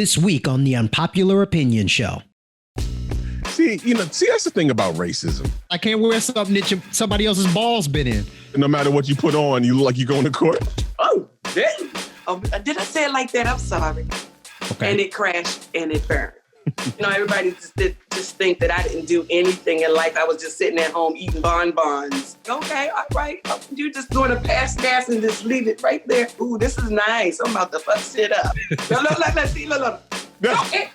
This week on the Unpopular Opinion Show. See, that's the thing about racism. I can't wear something that somebody else's balls been in. No matter what you put on, you look like you're going to court. Oh, did I say it like that? I'm sorry. Okay. And it crashed and it burned. Everybody just think that I didn't do anything in life. I was just sitting at home eating bonbons. Okay, all right. You're just doing a pass gas and just leave it right there. Ooh, this is nice. I'm about to fuck shit up. Look. Okay.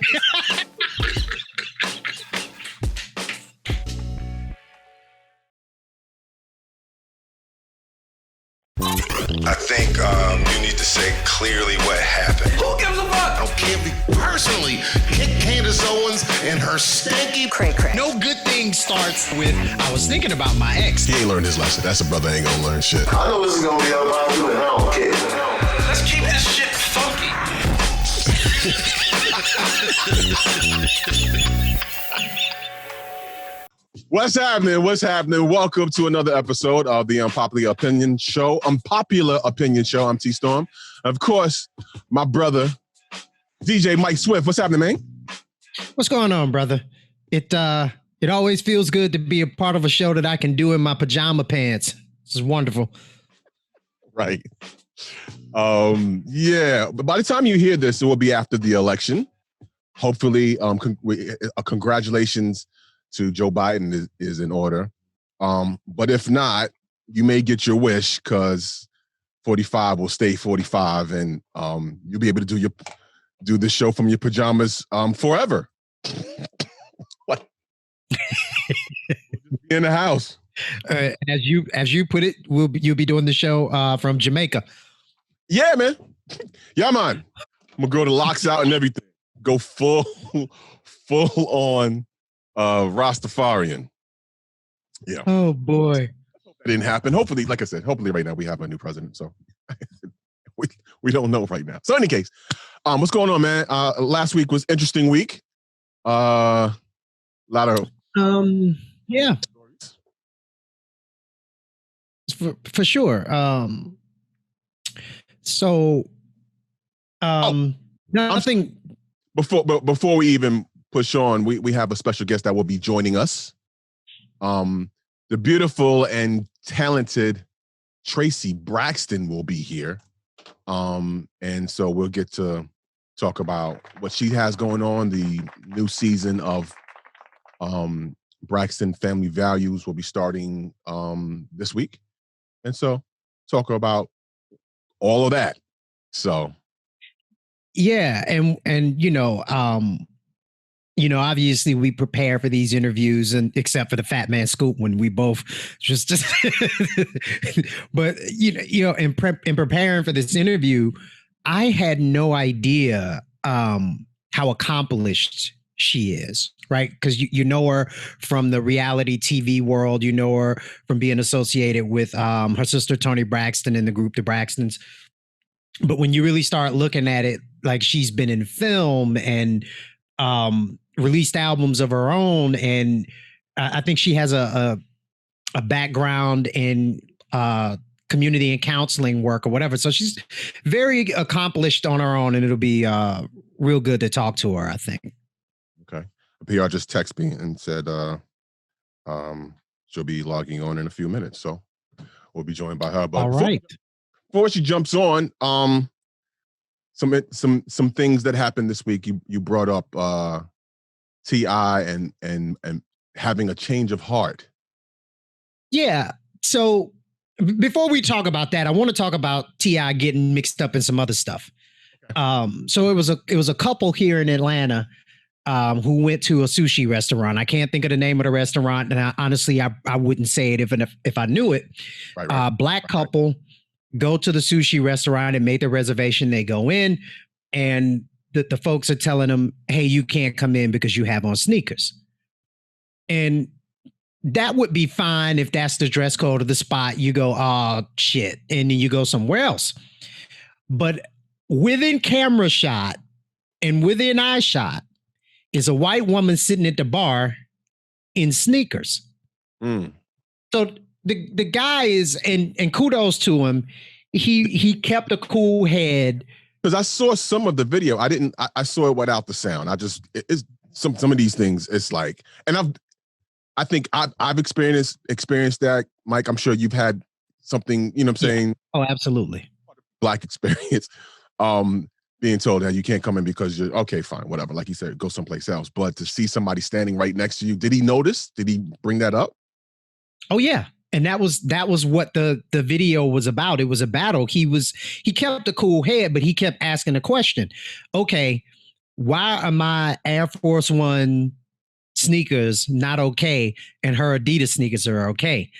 I think you need to say clearly what happened. Who gives a fuck? I don't care if you personally hit Candace Owens and her stanky cray. No good thing starts with, I was thinking about my ex. He ain't learned his lesson. That's a brother ain't gonna learn shit. I know this is gonna be unpopular and I don't care. Let's keep this shit funky. What's happening? Welcome to another episode of the Unpopular Opinion Show. I'm T-Storm. Of course, my brother, DJ Mike Swift. What's happening, man? What's going on, brother? It always feels good to be a part of a show that I can do in my pajama pants. This is wonderful. Right. Yeah. But by the time you hear this, it will be after the election. Hopefully, congratulations to Joe Biden is in order. But if not, you may get your wish because 45 will stay 45 and you'll be able to do this show from your pajamas forever. What? In the house. As you put it, you'll be doing the show from Jamaica. Yeah, man. Yeah, man. I'm gonna grow the locks out and everything. Go full on Rastafarian. Yeah. Oh boy. It didn't happen. Hopefully, like I said, right now we have a new president. So we don't know right now. So in any case, what's going on, man? Last week was interesting week. A lot of yeah. For sure. Nothing. Before we even push on, we have a special guest that will be joining us. The beautiful and talented Tracy Braxton will be here. And so we'll get to talk about what she has going on. The new season of Braxton Family Values will be starting this week. And so talk about all of that. So yeah, and obviously we prepare for these interviews, and except for the Fat Man Scoop when we both just but in preparing for this interview, I had no idea how accomplished she is, right? Because you know her from the reality TV world, you know her from being associated with her sister Toni Braxton and the group The Braxtons. But when you really start looking at it, like she's been in film and released albums of her own, and I think she has a background in community and counseling work or whatever. So she's very accomplished on her own, and it'll be real good to talk to her, I think. Okay. PR just texted me and said she'll be logging on in a few minutes. So we'll be joined by her. But all right. Before she jumps on, some things that happened this week. You brought up T.I. and having a change of heart. Yeah. So before we talk about that, I want to talk about T.I. getting mixed up in some other stuff. Okay. So it was a couple here in Atlanta who went to a sushi restaurant. I can't think of the name of the restaurant, and honestly, I wouldn't say it if I knew it. Right. Black couple go to the sushi restaurant and make the reservation. They go in, and the folks are telling them, "Hey, you can't come in because you have on sneakers." And that would be fine if that's the dress code of the spot. You go, "Oh shit," and then you go somewhere else. But within camera shot and within eye shot is a white woman sitting at the bar in sneakers. Mm. So the guy is, and kudos to him, he kept a cool head Because I saw some of the video. I saw it without the sound. It's some of these things. It's like, and I think I've experienced that, Mike. I'm sure you've had something, you know what I'm saying? Oh, absolutely. Black experience. Being told that you can't come in because you're okay, fine, whatever. Like you said, go someplace else. But to see somebody standing right next to you, did he notice? Did he bring that up? Oh yeah. And that was what the video was about. It was a battle. He kept a cool head, but he kept asking a question. Okay, why are my Air Force One sneakers not okay and her Adidas sneakers are okay?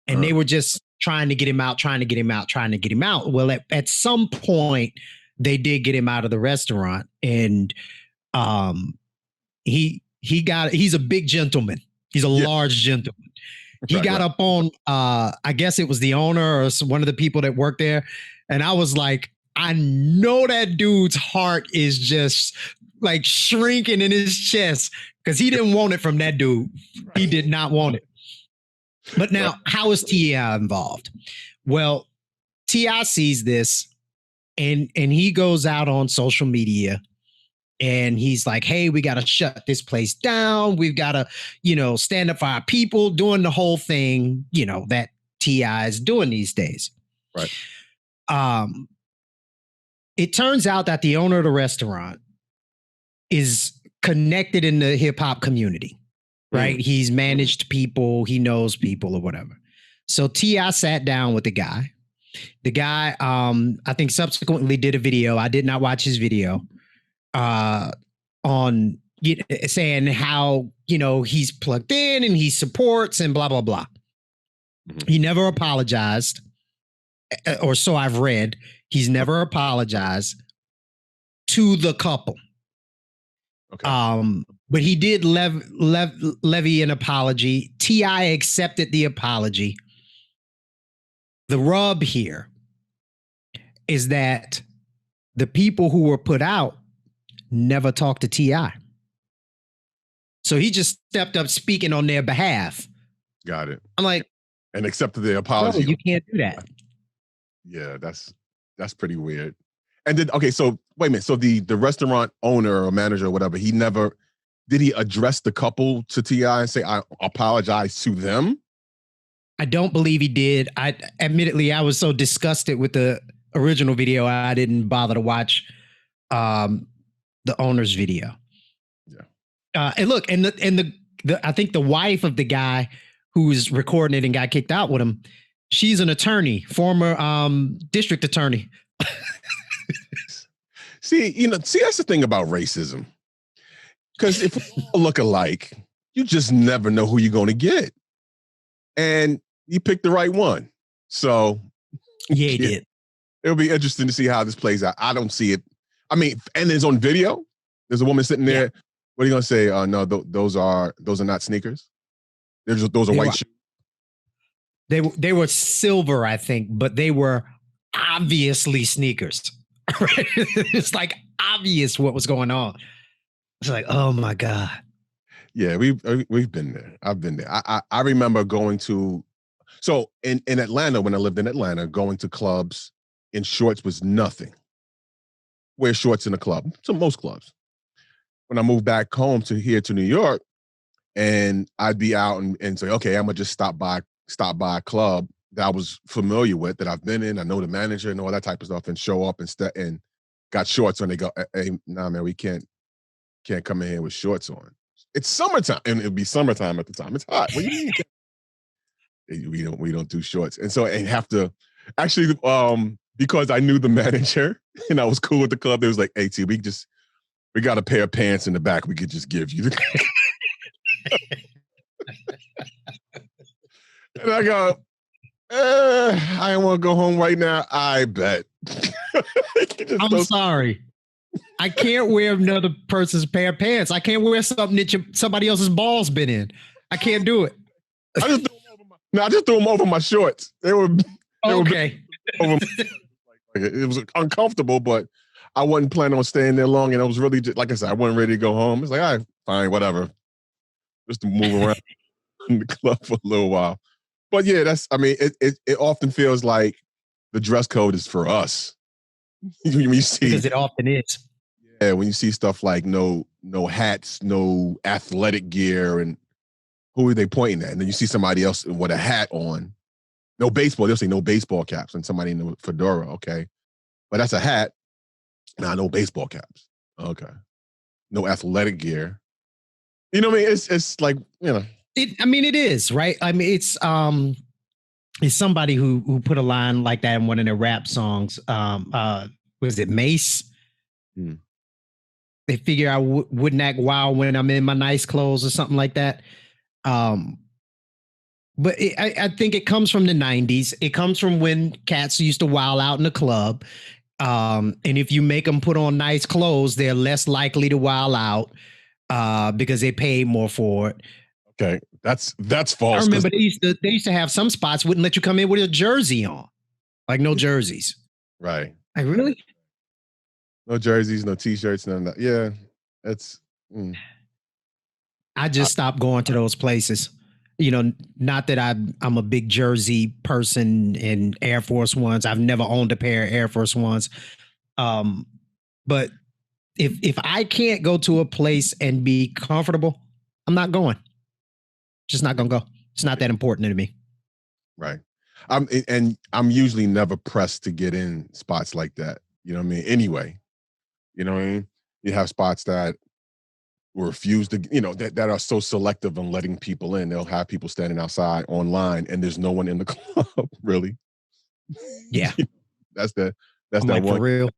And they were just trying to get him out. Well, at some point, they did get him out of the restaurant, and he's a big gentleman. He's a large gentleman. He got up on, I guess it was the owner or one of the people that worked there. And I was like, I know that dude's heart is just like shrinking in his chest because he didn't want it from that dude. He did not want it. But now, how is T.I. involved? Well, T.I. sees this and he goes out on social media. And he's like, hey, we got to shut this place down. We've got to, stand up for our people, doing the whole thing, that T.I. is doing these days. Right. It turns out that the owner of the restaurant is connected in the hip hop community, right? He's managed people. He knows people or whatever. So T.I. sat down with the guy. The guy, I think subsequently did a video. I did not watch his video. On saying how he's plugged in and he supports and blah blah blah. He never apologized, or so I've read. He's never apologized to the couple. Okay. But he did levy an apology. T.I. accepted the apology. The rub here is that the people who were put out never talked to T.I. So he just stepped up speaking on their behalf. Got it. I'm like, and accepted the apology. you can't do that. Yeah, that's pretty weird. And then, okay, so wait a minute. So the restaurant owner or manager or whatever, did he address the couple to T.I. and say, I apologize to them? I don't believe he did. Admittedly, I was so disgusted with the original video, I didn't bother to watch the owner's video. Yeah. And look, and the I think the wife of the guy who's recording it and got kicked out with him, she's an attorney, former district attorney. See, that's the thing about racism. Because if we all look alike, you just never know who you're going to get. And you picked the right one. So yeah, he did. It'll be interesting to see how this plays out. I don't see it. I mean, and it's on video. There's a woman sitting there. Yeah. What are you gonna say? No, those are not sneakers. Those are white shoes. They were silver, I think, but they were obviously sneakers. It's like obvious what was going on. It's like, oh my God. Yeah, we've been there. I've been there. I remember going to, so in Atlanta, when I lived in Atlanta, going to clubs in shorts was nothing. Wear shorts in a club. So most clubs. When I moved back home to New York, and I'd be out and say, okay, I'm gonna just stop by a club that I was familiar with, that I've been in. I know the manager and all that type of stuff, and show up and got shorts on. They go, hey, nah, man, we can't come in here with shorts on. It's summertime, and it'll be summertime at the time. It's hot. What do you mean? We don't do shorts, and so and have to actually because I knew the manager and I was cool with the club. They was like, hey, T, we got a pair of pants in the back. We could just give you. And I go, I don't want to go home right now. I bet. I'm sorry. I can't wear another person's pair of pants. I can't wear something that somebody else's balls been in. I can't do it. I just threw them over my shorts. They were okay. It was uncomfortable, but I wasn't planning on staying there long, and I was really just, like I said, I wasn't ready to go home. It's like, all right, fine, whatever. Just to move around in the club for a little while. But yeah, it often feels like the dress code is for us. When you see, because it often is. yeah, when you see stuff like no hats, no athletic gear, and who are they pointing at? And then you see somebody else with a hat on. No baseball. They'll say no baseball caps, and somebody in the fedora. Okay, but that's a hat. Nah, no baseball caps. Okay, no athletic gear. You know what I mean? It's like, you know. It is, right? I mean, it's somebody who put a line like that in one of their rap songs. Was it Mace? They figure I wouldn't act wild when I'm in my nice clothes or something like that. But I think it comes from the 90s. It comes from when cats used to wild out in the club. And if you make them put on nice clothes, they're less likely to wild out because they pay more for it. Okay, that's false. I remember they used to have some spots wouldn't let you come in with a jersey on, like no jerseys. Right. Like really? No jerseys, no t-shirts, none of that. Yeah, that's. I just stopped going to those places. You know, not that I'm a big jersey person in Air Force Ones. I've never owned a pair of Air Force Ones. But if I can't go to a place and be comfortable, I'm not going. Just not gonna go. It's not that important to me. Right. I'm usually never pressed to get in spots like that. You know what I mean? Anyway, you know what I mean? You have spots that refuse to, you know, that are so selective on letting people in. They'll have people standing outside online and there's no one in the club, really. Yeah. That's that like, one. For real.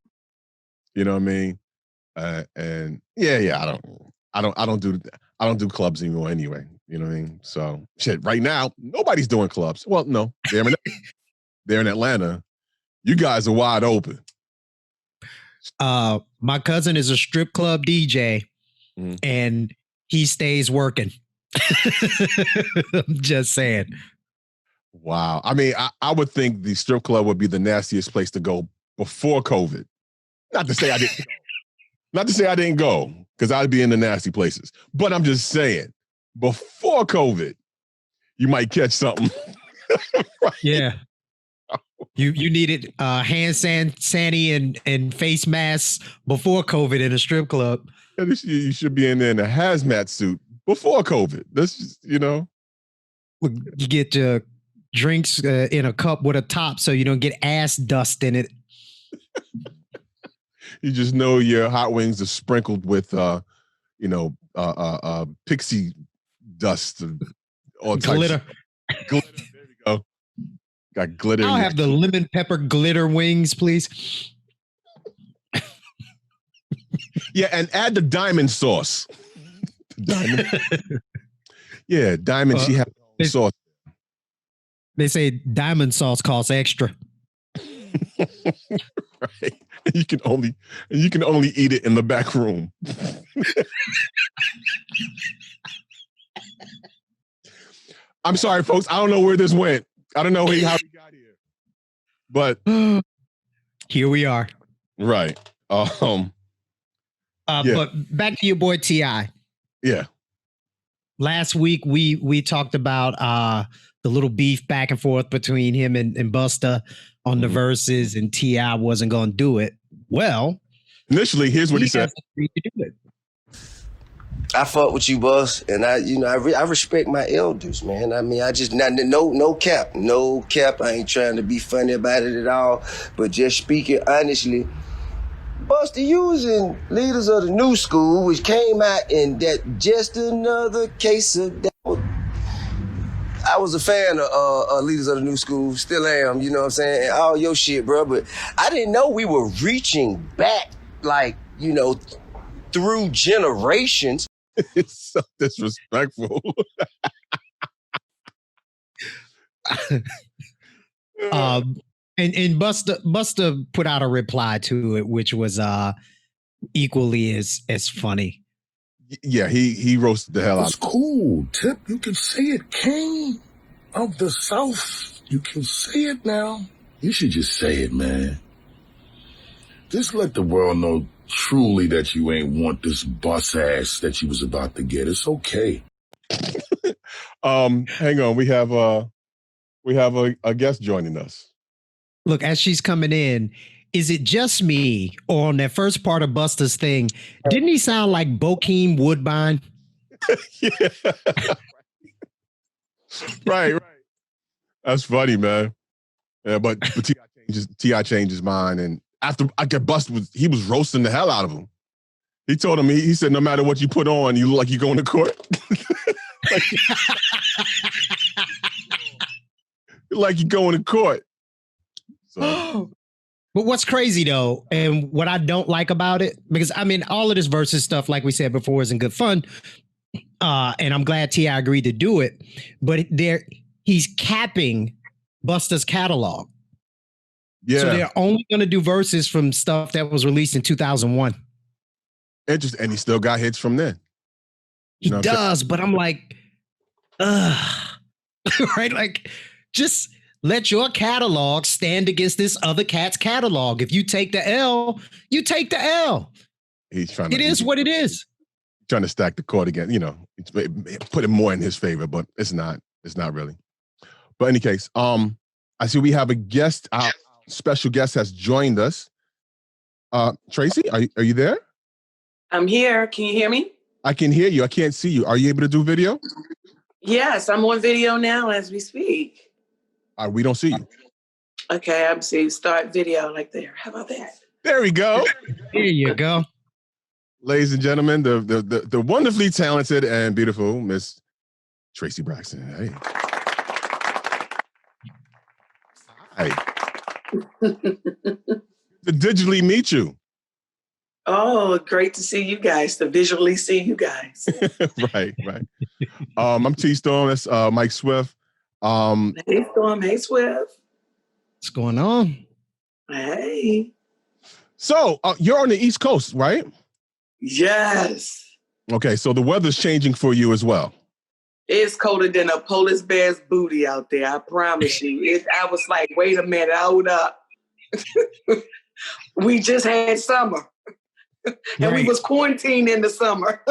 You know what I mean? And yeah, I don't do clubs anymore anyway. You know what I mean? So shit, right now, nobody's doing clubs. Well, no, they're in Atlanta. You guys are wide open. My cousin is a strip club DJ and he stays working. I'm just saying. Wow. I mean, I would think the strip club would be the nastiest place to go before COVID. Not to say I didn't go, because I'd be in the nasty places. But I'm just saying, before COVID, you might catch something. Right? Yeah. You needed hand sanitizer and face masks before COVID in a strip club. You should be in there in a hazmat suit before COVID. That's just, you know. You get your drinks in a cup with a top so you don't get ass dust in it. You just know your hot wings are sprinkled with, pixie dust and all types. Glitter. Glitter. There we go. Got glitter. I'll have the lemon pepper glitter wings, please. Yeah, and add the diamond sauce. Diamond. She has sauce. They say diamond sauce costs extra. Right. And you can only eat it in the back room. I'm sorry, folks. I don't know where this went. I don't know how we got here. But here we are. Right. Yeah. But back to your boy T.I. Yeah. Last week we talked about the little beef back and forth between him and Busta on the verses, and T.I. wasn't going to do it. Well, initially, here's what he said. I fuck with you, boss, and I respect my elders, man. I mean, I just no cap. I ain't trying to be funny about it at all, but just speaking honestly, Busta using Leaders of the New School, which came out in that just another case of that. I was a fan of Leaders of the New School, still am, you know what I'm saying, and all your shit, bro, but I didn't know we were reaching back, like, you know, through generations. It's so disrespectful. And Busta put out a reply to it, which was equally as funny. Yeah, he roasted the hell out. It's cool, Tip. You can say it, King of the South. You can say it now. You should just say it, man. Just let the world know truly that you ain't want this bus ass that you was about to get. It's okay. Hang on. We have a guest joining us. Look, as she's coming in, is it just me, or on that first part of Busta's thing, didn't he sound like Bokeem Woodbine? Yeah. Right. That's funny, man. Yeah, but T.I. changed his mind, and after I got busted, he was roasting the hell out of him. He told him, he said, no matter what you put on, you look like you're going to court. like you're going to court. So. But what's crazy though, and what I don't like about it, because I mean, all of this versus stuff, like we said before, isn't good fun. And I'm glad T.I. agreed to do it, but he's capping Busta's catalog. Yeah. So they're only going to do verses from stuff that was released in 2001. Interesting. And he still got hits from then. He does, but I'm like, right? Like, just let your catalog stand against this other cat's catalog. If you take the L, you take the L. It is what it is. Trying to stack the court again, put it more in his favor, but it's not really. But in any case, I see we have a guest. Our special guest has joined us. Tracy, are you there? I'm here. Can you hear me? I can hear you. I can't see you. Are you able to do video? Yes, I'm on video now as we speak. We don't see you. Okay, I'm seeing start video like there. How about that? There we go. There you go. Ladies and gentlemen, the wonderfully talented and beautiful Miss Tracy Braxton. Hey. Hi. To digitally meet you. Oh, great to see you guys, to visually see you guys. Right. I'm T-Storm. That's Mike Swift. Hey, Storm. Hey, Swift. What's going on? Hey. So, you're on the East Coast, right? Yes. Okay, so the weather's changing for you as well. It's colder than a polar bear's booty out there, I promise you. I was like, wait a minute, hold up. We just had summer. And we was quarantined in the summer.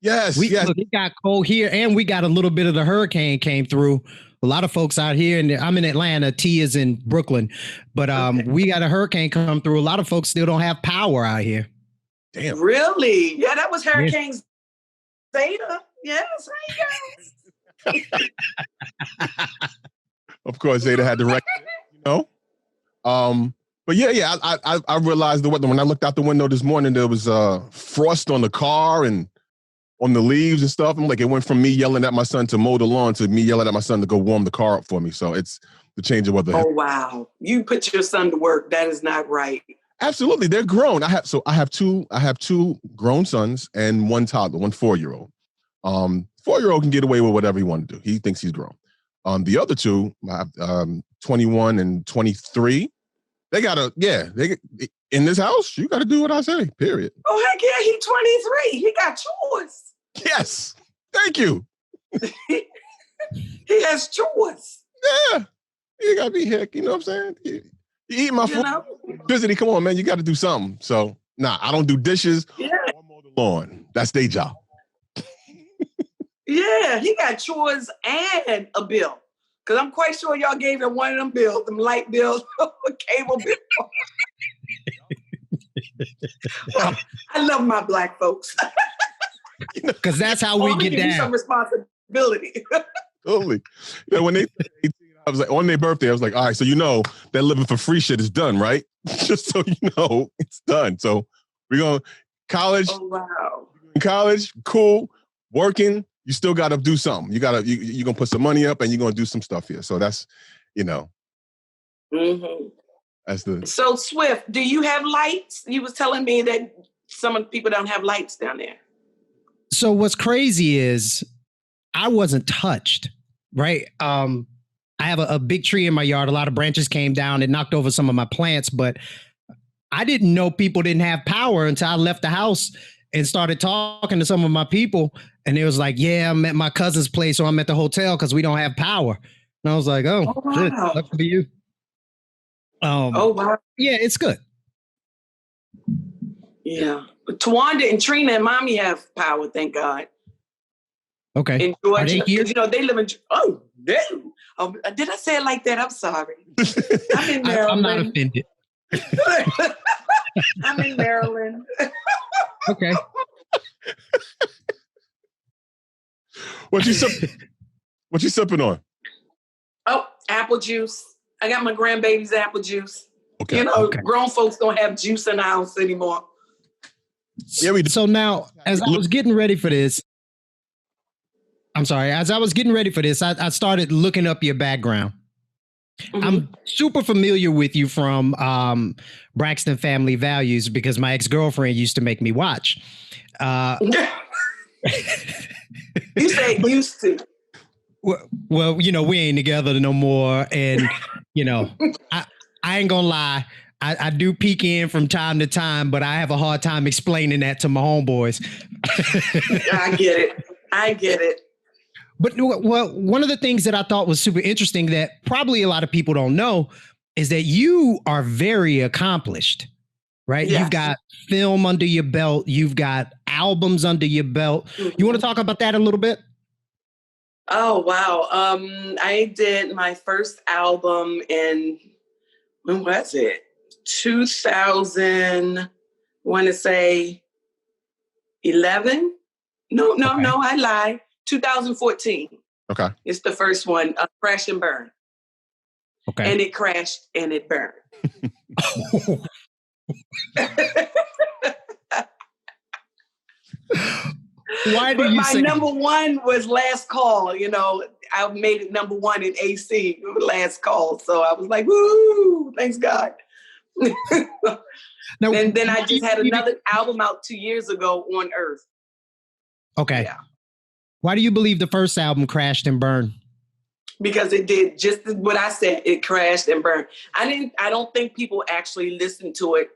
Yes. Look, it got cold here, and we got a little bit of the hurricane came through. A lot of folks out here, and I'm in Atlanta. T is in Brooklyn, but we got a hurricane come through. A lot of folks still don't have power out here. Damn. Really? Yeah, that was Hurricane Zeta. Yes, there you go. Of course, Zeta had the record, But yeah, I realized the weather when I looked out the window this morning. There was frost on the car and on the leaves and stuff. I'm like, it went from me yelling at my son to mow the lawn to me yelling at my son to go warm the car up for me. So it's the change of weather. Oh wow, you put your son to work. That is not right. Absolutely, they're grown. I have two grown sons and one toddler, one 4-year-old. 4-year-old can get away with whatever he wants to do. He thinks he's grown. The other two, 21 and 23. They in this house, you gotta do what I say, period. Oh, heck yeah, he's 23. He got chores. Yes. Thank you. He has chores. Yeah. You gotta be heck, you know what I'm saying? You eat my food. Electricity, come on, man. You gotta do something. So I don't do dishes or mow the lawn. That's their job. Yeah, he got chores and a bill. Because I'm quite sure y'all gave him one of them bills, them light bills, cable bill. Well, I love my Black folks. Because that's how we get down. Some responsibility. Totally. When they 18, I was like, on their birthday, I was like, all right, so that living for free shit is done, right? Just so you know, it's done. So we're going to college. Oh, wow. In college, cool, working. You still got to do something. You're going to put some money up and you're going to do some stuff here. So that's, Mm-hmm. That's So Swift, do you have lights? You was telling me that some of the people don't have lights down there. So what's crazy is I wasn't touched, right? I have a big tree in my yard. A lot of branches came down. It knocked over some of my plants, but I didn't know people didn't have power until I left the house and started talking to some of my people. And it was like, yeah, I'm at my cousin's place or I'm at the hotel because we don't have power. And I was like, oh wow. Shit, lucky for you. Oh, wow. Yeah, it's good. Yeah. But Tawanda and Trina and Mommy have power, thank God. Okay. in Georgia. Are they here? Because, you know, they live in, oh, no. Did I say it like that? I'm sorry. I'm in Maryland. I'm not offended. I'm in Maryland. Okay. What you sipping on? Oh, apple juice. I got my grandbaby's apple juice. Okay. You know, Okay. grown folks don't have juice in the house anymore. Yeah, we do. So now, as I was getting ready for this, I'm sorry, as I was getting ready for this, I started looking up your background. Mm-hmm. I'm super familiar with you from Braxton Family Values because my ex-girlfriend used to make me watch. You say used to. Well, you know, we ain't together no more. And, you know, I ain't gonna lie. I do peek in from time to time, but I have a hard time explaining that to my homeboys. I get it. But well, one of the things that I thought was super interesting that probably a lot of people don't know is that you are very accomplished, right? Yes. You've got film under your belt. You've got albums under your belt. Mm-hmm. You want to talk about that a little bit? Oh, wow. I did my first album in, when was it? 2000, want to say 11? No, I lied. 2014. Okay. It's the first one, Crash and Burn. Okay. And it crashed and it burned. Why do But you my say number one was Last Call. You know, I made it number one in AC, Last Call. So I was like, woo, thanks God. Now, And then I just had another album out 2 years ago on Earth. Okay. Yeah. Why do you believe the first album crashed and burned? Because it did just what I said. It crashed and burned. I don't think people actually listened to it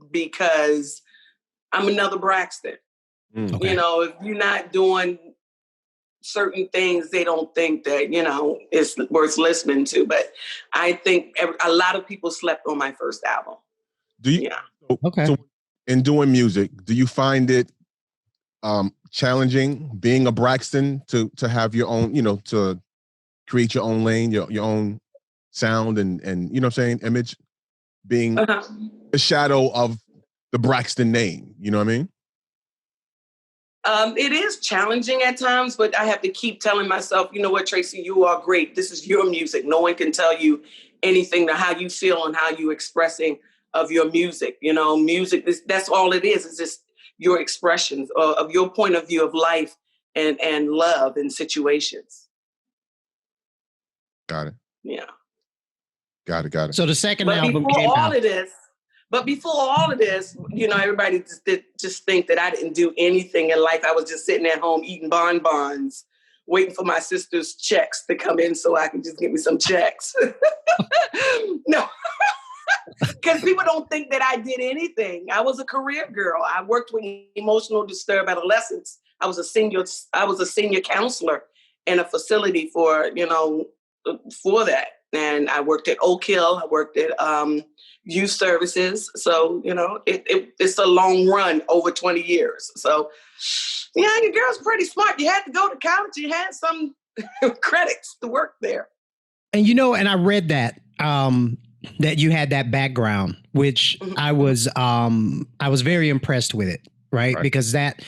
because I'm another Braxton. Okay. You know, if you're not doing certain things, they don't think that, you know, it's worth listening to. But I think a lot of people slept on my first album. Do you? Yeah. Okay. So in doing music, do you find it challenging being a Braxton to have your own, you know, to create your own lane, your own sound and you know what I'm saying, image, being the shadow of the Braxton name, you know what I mean? It is challenging at times, but I have to keep telling myself, you know what, Tracy, you are great. This is your music. No one can tell you anything to how you feel and how you expressing of your music. You know, music, that's all it is. It's just your expressions of your point of view of life and love and situations. Got it. Yeah. Got it. So the second But album before came all out. of this, you know, everybody just think that I didn't do anything in life. I was just sitting at home eating bonbons, waiting for my sister's checks to come in so I can just get me some checks. No, because people don't think that I did anything. I was a career girl. I worked with emotional disturbed adolescents. I was a senior counselor in a facility for that. And I worked at Oak Hill. I worked at youth services. So, you know, it's a long run over 20 years. So, yeah, your girl's pretty smart. You had to go to college. You had some credits to work there. And, you know, and I read that, that you had that background, which I was very impressed with it. Right. Because that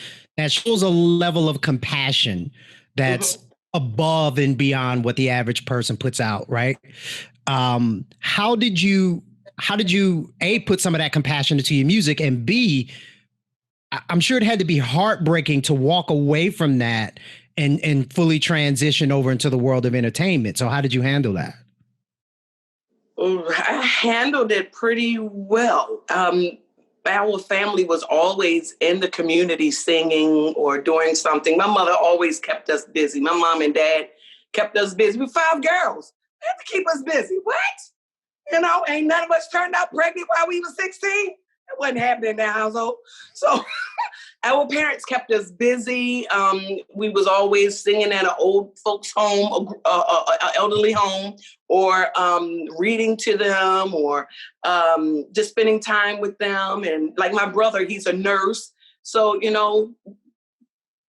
shows a level of compassion that's above and beyond what the average person puts out. Right. How did you A, put some of that compassion into your music, and B, I'm sure it had to be heartbreaking to walk away from that and fully transition over into the world of entertainment. So how did you handle that? I handled it pretty well. Our family was always in the community singing or doing something. My mother always kept us busy. My mom and dad kept us busy. We're 5 girls. They had to keep us busy. What? You know, ain't none of us turned out pregnant while we were 16. It wasn't happening in their household. So our parents kept us busy. We was always singing at an old folks home, an elderly home, or reading to them, or just spending time with them. And like my brother, he's a nurse. So, you know,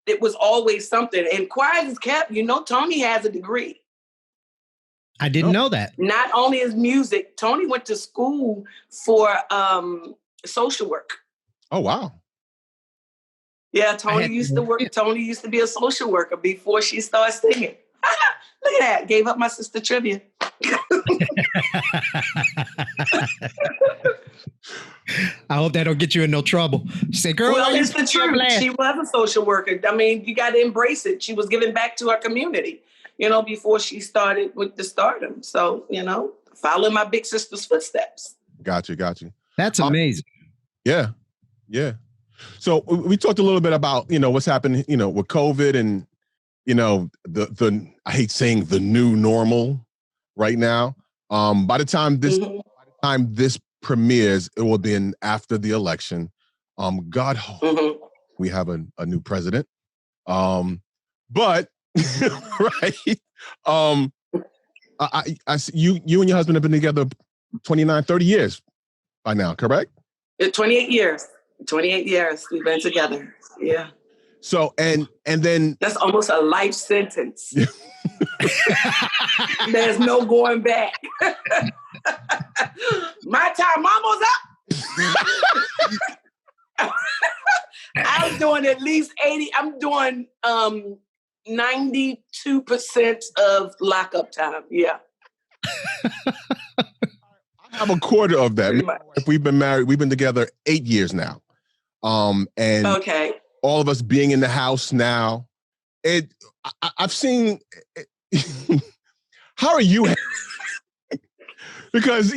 it was always something. And quiet as kept, Tony has a degree. I didn't know that. Not only is music, Tony went to school for social work. Oh, wow. Yeah, Tony used to work. Tony used to be a social worker before she started singing. Look at that. Gave up my sister trivia. I hope that don't get you in no trouble. Say, girl, well, it's the truth. She was a social worker. I mean, you got to embrace it. She was giving back to her community, before she started with the stardom. So, following my big sister's footsteps. Got you. That's amazing. Yeah. So we talked a little bit about, what's happening, with COVID and, the I hate saying the new normal right now. By the time this premieres, it will have been after the election. God hope we have a new president. But right. You and your husband have been together 29, 30 years by now, correct? 28 years. 28 years we've been together. Yeah. So and then that's almost a life sentence. There's no going back. My time almost up. I was doing at least 80. I'm doing 92% of lockup time. Yeah. I have a quarter of that. If we've been married, we've been together 8 years now. And okay. All of us being in the house now, I've seen. How are you? Because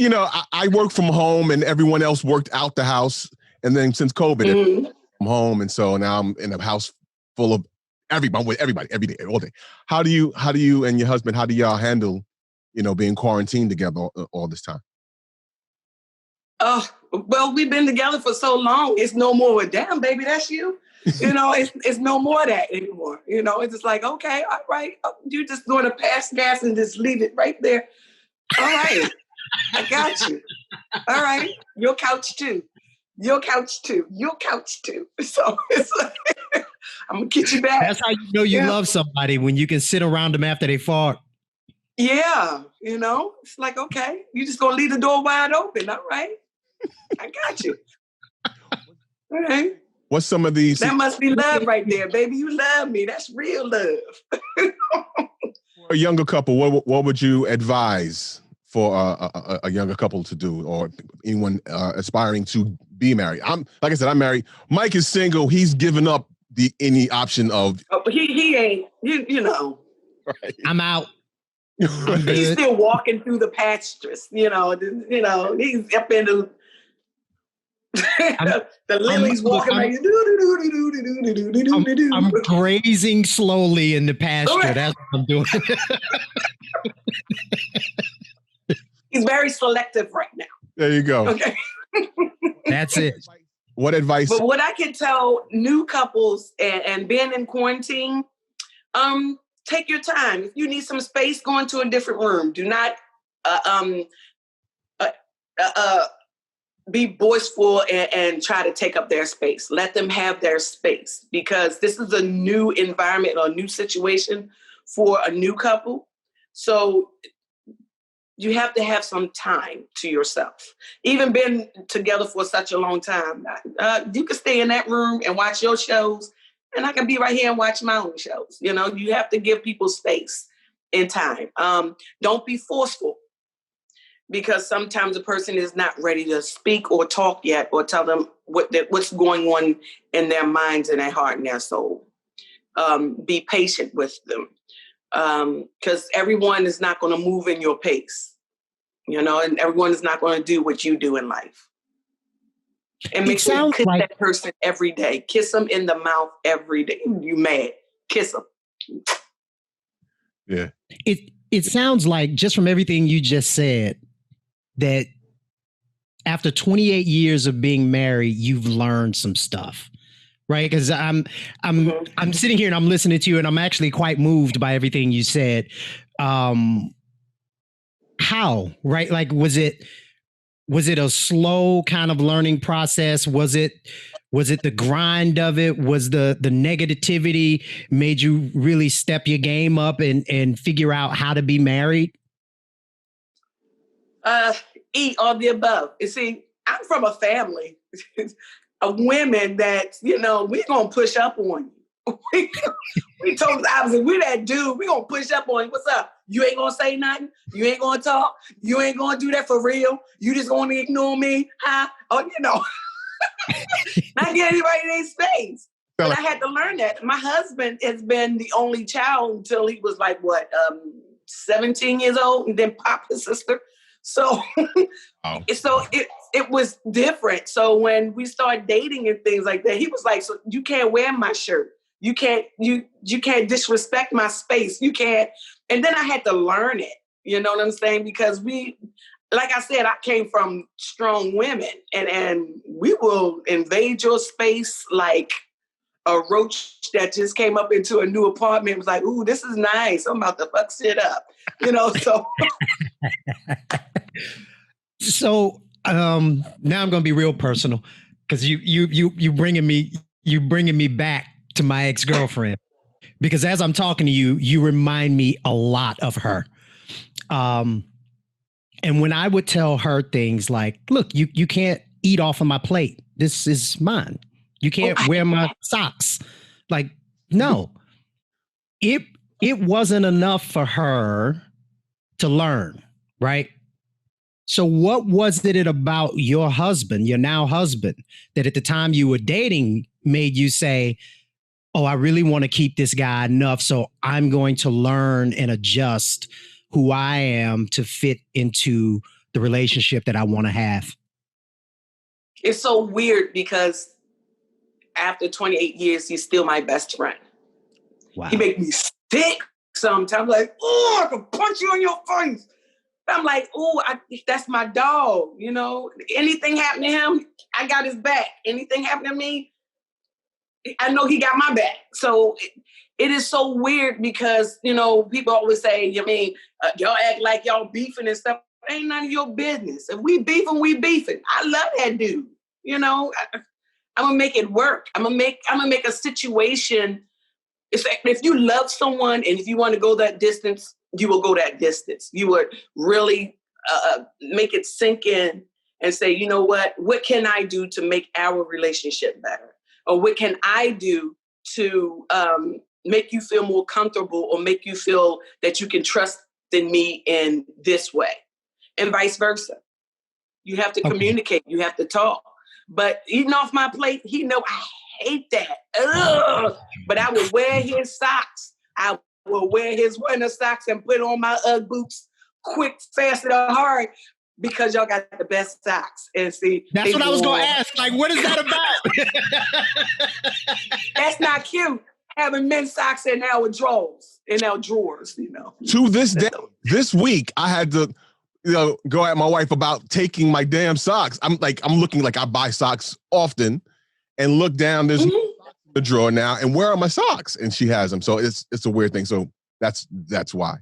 I work from home and everyone else worked out the house, and then since COVID, I'm home, and so now I'm in a house full of everybody with everybody every day, all day. How do you and your husband? How do y'all handle, being quarantined together all this time? Oh, well, we've been together for so long. It's no more. Damn, baby, that's you. It's no more of that anymore. It's just like, okay, all right. You're just going to pass gas and just leave it right there. All right. I got you. All right. Your couch too. Your couch too. Your couch too. So it's like, I'm going to get you back. That's how you know you love somebody, when you can sit around them after they fart. Yeah. It's like, okay, you just going to leave the door wide open. All right. I got you. All right. What's some of these? That must be love right there, baby. You love me. That's real love. For a younger couple, what would you advise for a younger couple to do, or anyone aspiring to be married? Like I said, I'm married. Mike is single. He's given up any option of. Oh, he ain't. Right. I'm out. He's still walking through the pastures. He's up in the. The lilies walking like I'm grazing slowly in the pasture. Right. That's what I'm doing. He's very selective right now. There you go. Okay. That's it. What advice? But what I can tell new couples and being in quarantine, take your time. If you need some space, go into a different room. Do not be boastful and try to take up their space. Let them have their space, because this is a new environment or a new situation for a new couple. So you have to have some time to yourself. Even been together for such a long time, you can stay in that room and watch your shows, and I can be right here and watch my own shows. You have to give people space and time. Don't be forceful, because sometimes a person is not ready to speak or talk yet, or tell them what's going on in their minds and their heart and their soul. Be patient with them, because everyone is not going to move in your pace, and everyone is not going to do what you do in life. And make sure you kiss that person every day. Kiss them in the mouth every day. You mad? Kiss them. Yeah. It sounds like, just from everything you just said, that after 28 years of being married, you've learned some stuff, right? Because I'm sitting here and I'm listening to you, and I'm actually quite moved by everything you said. How, right? Like, was it a slow kind of learning process? Was it Was it the grind of it? Was the negativity made you really step your game up and figure out how to be married? Eat all the above. You see, I'm from a family of women that, you know, we're going to push up on you. We told the opposite. We that dude, we going to push up on you. What's up? You ain't going to say nothing? You ain't going to talk? You ain't going to do that for real? You just going to ignore me? Huh? Oh, you know. Not get anybody in their space. But I had to learn that. My husband has been the only child until he was like, 17 years old, and then popped his sister. So, it was different. So when we started dating and things like that, he was like, "So you can't wear my shirt. You can't disrespect my space. You can't." And then I had to learn it. You know what I'm saying? Because like I said, I came from strong women, and we will invade your space like a roach that just came up into a new apartment. It was like, "Ooh, this is nice. I'm about to fuck shit up." You know, so. So now I'm going to be real personal, because you bringing me back to my ex-girlfriend, because as I'm talking to you, you remind me a lot of her. And when I would tell her things like, "Look, you can't eat off of my plate. This is mine. You can't wear my socks." Like, no, it wasn't enough for her to learn, right? So what was it about your husband, your now husband, that at the time you were dating made you say, "Oh, I really want to keep this guy enough, so I'm going to learn and adjust who I am to fit into the relationship that I want to have"? It's so weird because after 28 years, he's still my best friend. Wow. He make me sick sometimes. Like, "Oh, I can punch you in your face." I'm like, "Oh, that's my dog." You know, anything happen to him, I got his back. Anything happen to me, I know he got my back. So it is so weird because, you know, people always say, y'all act like y'all beefing and stuff. Ain't none of your business. If we beefing, we beefing. I love that dude. You know, I'm gonna make it work. I'm gonna make a situation. It's like, if you love someone and if you want to go that distance, you will go that distance. You would really make it sink in and say, "You know what can I do to make our relationship better? Or what can I do to make you feel more comfortable or make you feel that you can trust in me in this way?" And vice versa. You have to communicate. You have to talk. But eating off my plate, he know I hate that. Ugh. But I will wear his socks. I will wear his winter socks and put on my Ugg boots quick, fast, and hard, because y'all got the best socks. And see, that's what I was going to ask. Like, what is that about? That's not cute. Having men's socks in our drawers, you know. To this day, this week, I had to, go at my wife about taking my damn socks. I'm looking like I buy socks often, and look down. There's the drawer now, and where are my socks? And she has them. So it's a weird thing. So that's why.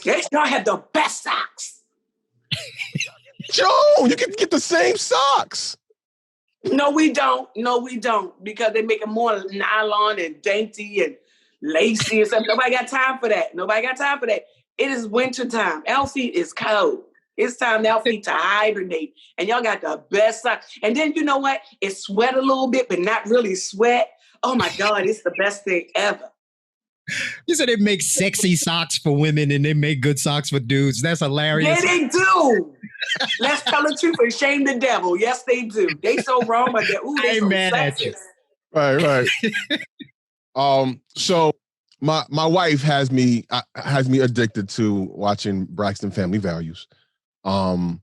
Yes, y'all have the best socks. Joe, you can get the same socks. No, we don't. Because they make them more nylon and dainty and lacy and stuff. Nobody got time for that. It is winter time. Our feet is cold. It's time for our feet to hibernate. And y'all got the best socks. And then you know what? It sweat a little bit, but not really sweat. Oh my God, it's the best thing ever. You said they make sexy socks for women and they make good socks for dudes. That's hilarious. Yeah, they do. Let's tell the truth and shame the devil. Yes, they do. They so wrong, but they so sexist. Right. So my wife has me addicted to watching Braxton Family Values. And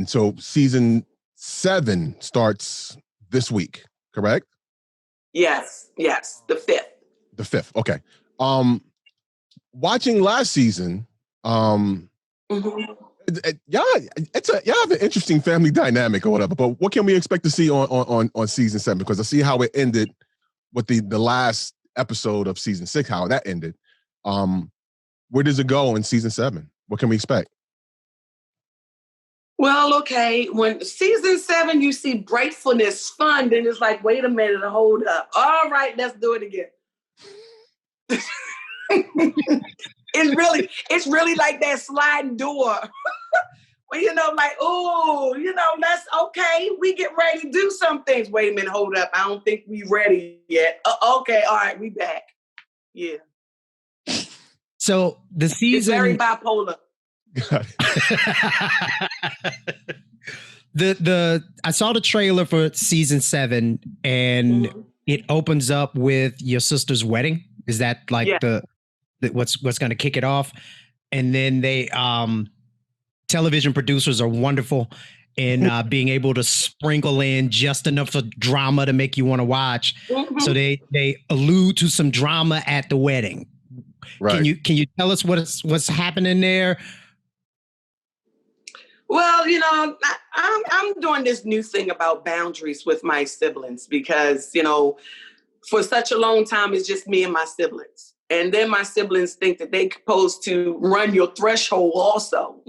so season 7 starts this week, correct? Yes, the 5th. The 5th, okay. Watching last season, y'all have an interesting family dynamic or whatever. But what can we expect to see on season 7? Because I see how it ended with the last episode of season 6, how that ended. Where does it go in season 7? What can we expect? Well, okay. When season 7, you see Gratefulness Fund, and it's like, wait a minute, hold up. All right, let's do it again. It's really like that sliding door. Well, like, oh, that's okay. We get ready to do some things. Wait a minute, hold up. I don't think we ready yet. Okay, all right, we back. Yeah. So the season... It's very bipolar. I saw the trailer for season 7, and it opens up with your sister's wedding. Is that like what's going to kick it off? And then they television producers are wonderful in being able to sprinkle in just enough of drama to make you want to watch. Mm-hmm. So they allude to some drama at the wedding. Right. Can you tell us what's happening there? Well, I'm doing this new thing about boundaries with my siblings because, for such a long time, it's just me and my siblings. And then my siblings think that they're supposed to run your threshold also.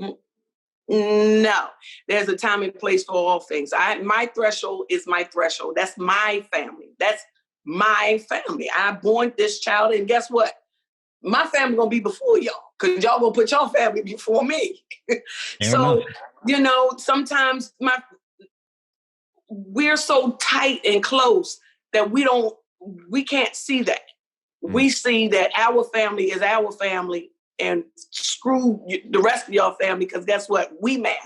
No, there's a time and place for all things. My threshold is my threshold. That's my family. That's my family. I born this child, and guess what? My family gonna be before y'all, because y'all gonna put your family before me. So, sometimes we're so tight and close that we can't see that. We see that our family is our family, and screw the rest of your family, because guess what? We matter.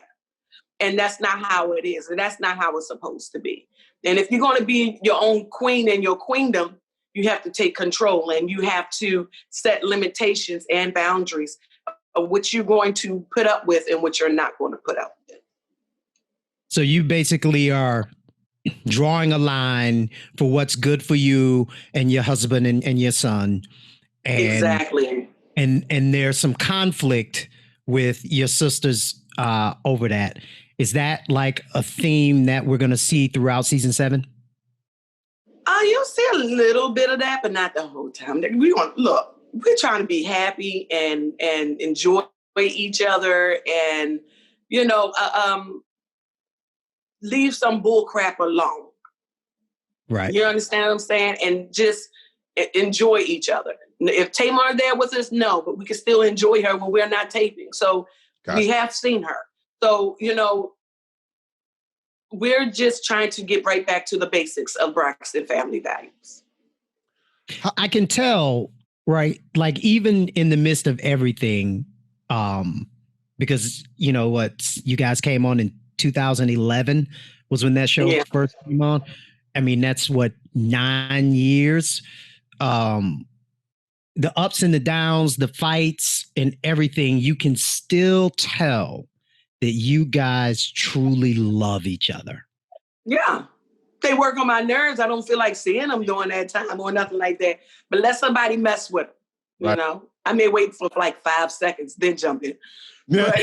And that's not how it is. And that's not how it's supposed to be. And if you're going to be your own queen in your queendom, you have to take control, and you have to set limitations and boundaries of what you're going to put up with and what you're not going to put up with. So you basically are drawing a line for what's good for you and your husband and your son. And, exactly. And there's some conflict with your sisters over that. Is that like a theme that we're going to see throughout season 7? You'll see a little bit of that, but not the whole time. We're trying to be happy and enjoy each other, and leave some bull crap alone. Right. You understand what I'm saying? And just enjoy each other. If Tamar there with us, no, but we can still enjoy her when we're not taping. So we have seen her. So, we're just trying to get right back to the basics of Braxton family values. I can tell, right? Like, even in the midst of everything, because you guys came on in 2011 was when that show first came on. I mean, that's 9 years. The ups and the downs, the fights and everything, you can still tell that you guys truly love each other. Yeah. They work on my nerves. I don't feel like seeing them during that time or nothing like that. But let somebody mess with them, I may wait for like 5 seconds, then jump in. But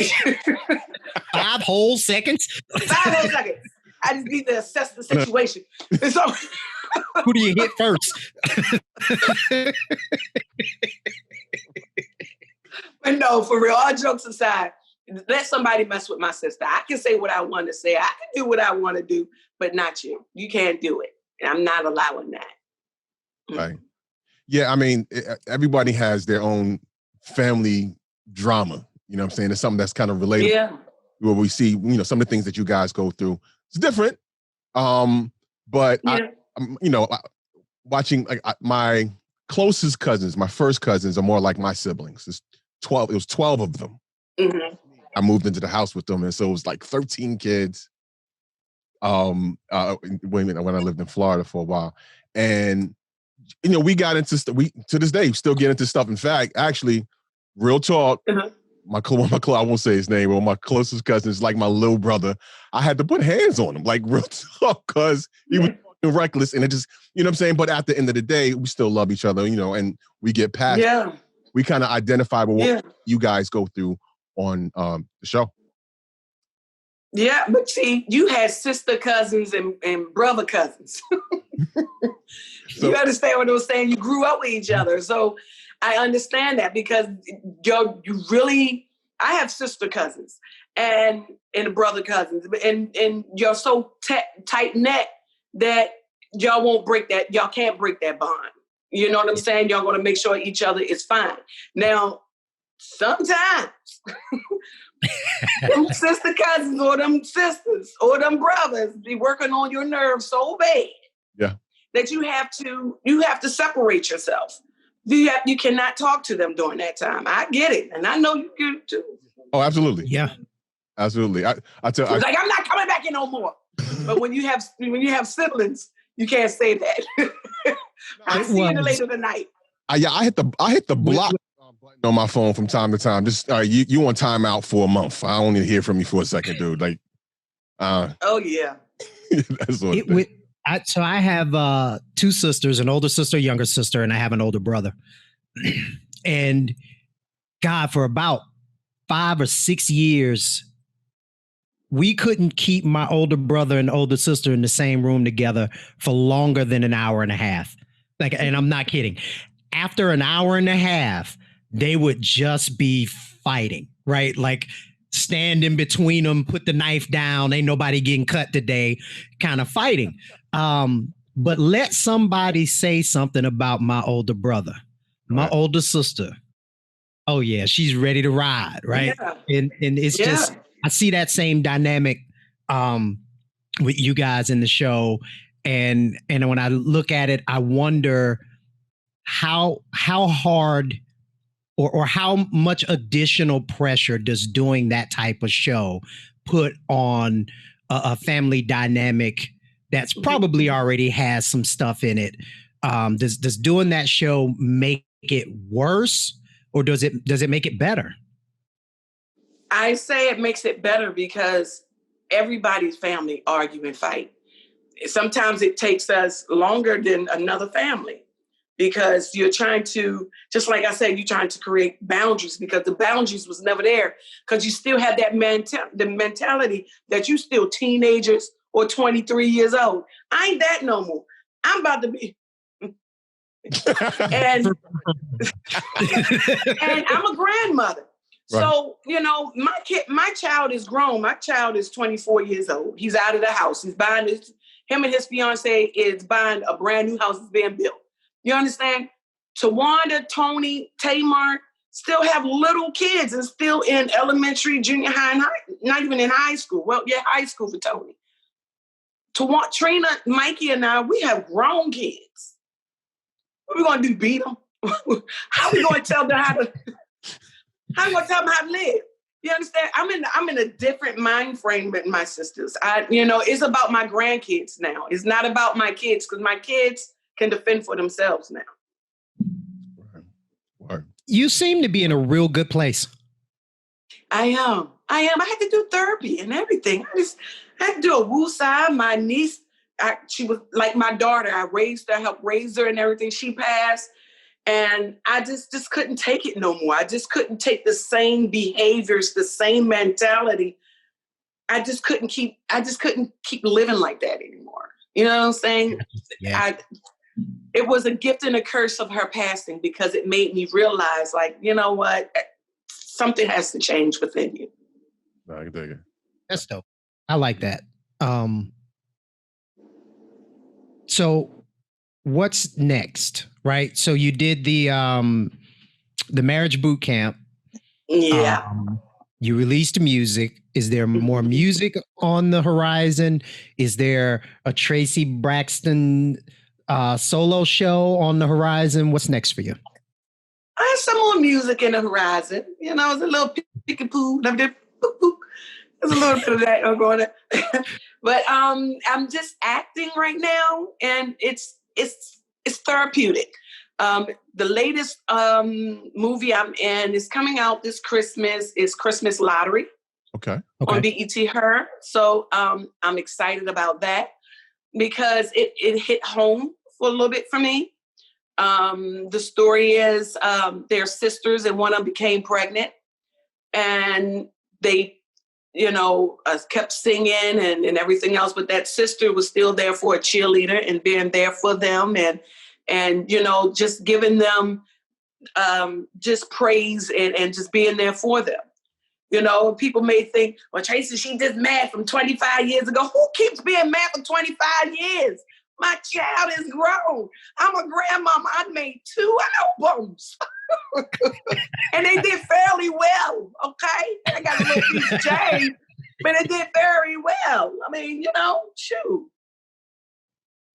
5 whole seconds? 5 whole seconds. I just need to assess the situation. So, who do you hit first? But no, for real, all jokes aside, let somebody mess with my sister. I can say what I want to say. I can do what I want to do, but not you. You can't do it. And I'm not allowing that. Right. Yeah, I mean, everybody has their own family drama. You know what I'm saying? It's something that's kind of related. Yeah. Where we see, some of the things that you guys go through. It's different. But watching my closest cousins, my first cousins are more like my siblings. It was 12 of them. Mm-hmm. I moved into the house with them, and so it was like 13 kids. When I lived in Florida for a while, and we got into we to this day still get into stuff. In fact, actually, real talk, my I won't say his name, but my closest cousin is like my little brother. I had to put hands on him, like real talk, because he was reckless, and it just, what I'm saying. But at the end of the day, we still love each other, and we get past. Yeah. We kind of identify with what you guys go through on the show. Yeah, but see, you had sister cousins and brother cousins. You understand what I was saying? You grew up with each other. So I understand that, because I have sister cousins, and the brother cousins, and you're so tight knit that y'all won't break that. Y'all can't break that bond. You know what I'm saying? Y'all going to make sure each other is fine. Now, sometimes them sister cousins or them sisters or them brothers be working on your nerves so bad that you have to separate yourself. You cannot talk to them during that time. I get it, and I know you do too. Oh, absolutely. Yeah, absolutely. I like, I'm not coming back in no more. But when you have siblings, you can't say that. I'll see you later tonight. I hit the block button on my phone from time to time. Just you on timeout for a month. I don't need to hear from you for a second, dude. Like, oh yeah. That's what so I have 2 sisters, an older sister, younger sister, and I have an older brother. And God, for about 5 or 6 years, we couldn't keep my older brother and older sister in the same room together for longer than an hour and a half. Like, and I'm not kidding. After an hour and a half, they would just be fighting, right? Like standing between them, put the knife down, ain't nobody getting cut today, kind of fighting. But let somebody say something about my older brother, my older sister. Oh yeah, she's ready to ride, right? Yeah. And it's just, I see that same dynamic with you guys in the show. And when I look at it, I wonder how hard or how much additional pressure does doing that type of show put on a family dynamic that's probably already has some stuff in it. Does doing that show make it worse, or does it make it better? I say it makes it better because everybody's family argue and fight. Sometimes it takes us longer than another family because you're trying to, just like I said, you're trying to create boundaries because the boundaries was never there because you still have that the mentality that you still teenagers or 23 years old. I ain't that no more. I'm about to be. and I'm a grandmother. Right. So, my child is grown. My child is 24 years old. He's out of the house. He's buying him and his fiance is buying a brand new house that's being built. You understand? Tawanda, Tony, Tamar still have little kids and still in elementary, junior high, and not even in high school. Well, yeah, high school for Tony. Trina, Mikey, and I, we have grown kids. What are we going to do, beat them? How are we going to tell them how to live? You understand? I'm in a different mind frame than my sisters. It's about my grandkids now. It's not about my kids because my kids can defend for themselves now. Right. You seem to be in a real good place. I am. I had to do therapy and everything. I had to do a woosah. My niece, she was like my daughter. I raised her, helped raise her and everything. She passed. And I just couldn't take it no more. I just couldn't take the same behaviors, the same mentality. I just couldn't keep living like that anymore. You know what I'm saying? Yeah. It was a gift and a curse of her passing because it made me realize, like, you know what? Something has to change within you. I can take it. That's dope. I like that. So what's next? Right. So you did the marriage boot camp. Yeah. You released music. Is there more music on the horizon? Is there a Tracy Braxton solo show on the horizon? What's next for you? I have some more music in the horizon. It's a little peek-a-poo. There's a little bit of that going on. But I'm just acting right now, and it's therapeutic. The latest movie I'm in is coming out this Christmas. Is Christmas Lottery. Okay. On BET Her. So I'm excited about that because it hit home for a little bit for me. The story is they're sisters and one of them became pregnant and they, kept singing and everything else. But that sister was still there for a cheerleader and being there for them and just giving them just praise and just being there for them. You know, people may think, well, Tracy, she just mad from 25 years ago. Who keeps being mad for 25 years? My child is grown. I'm a grandmama. I made 2 albums. And they did fairly well, okay? I got a little piece of change, but it did very well. I mean, you know, shoot.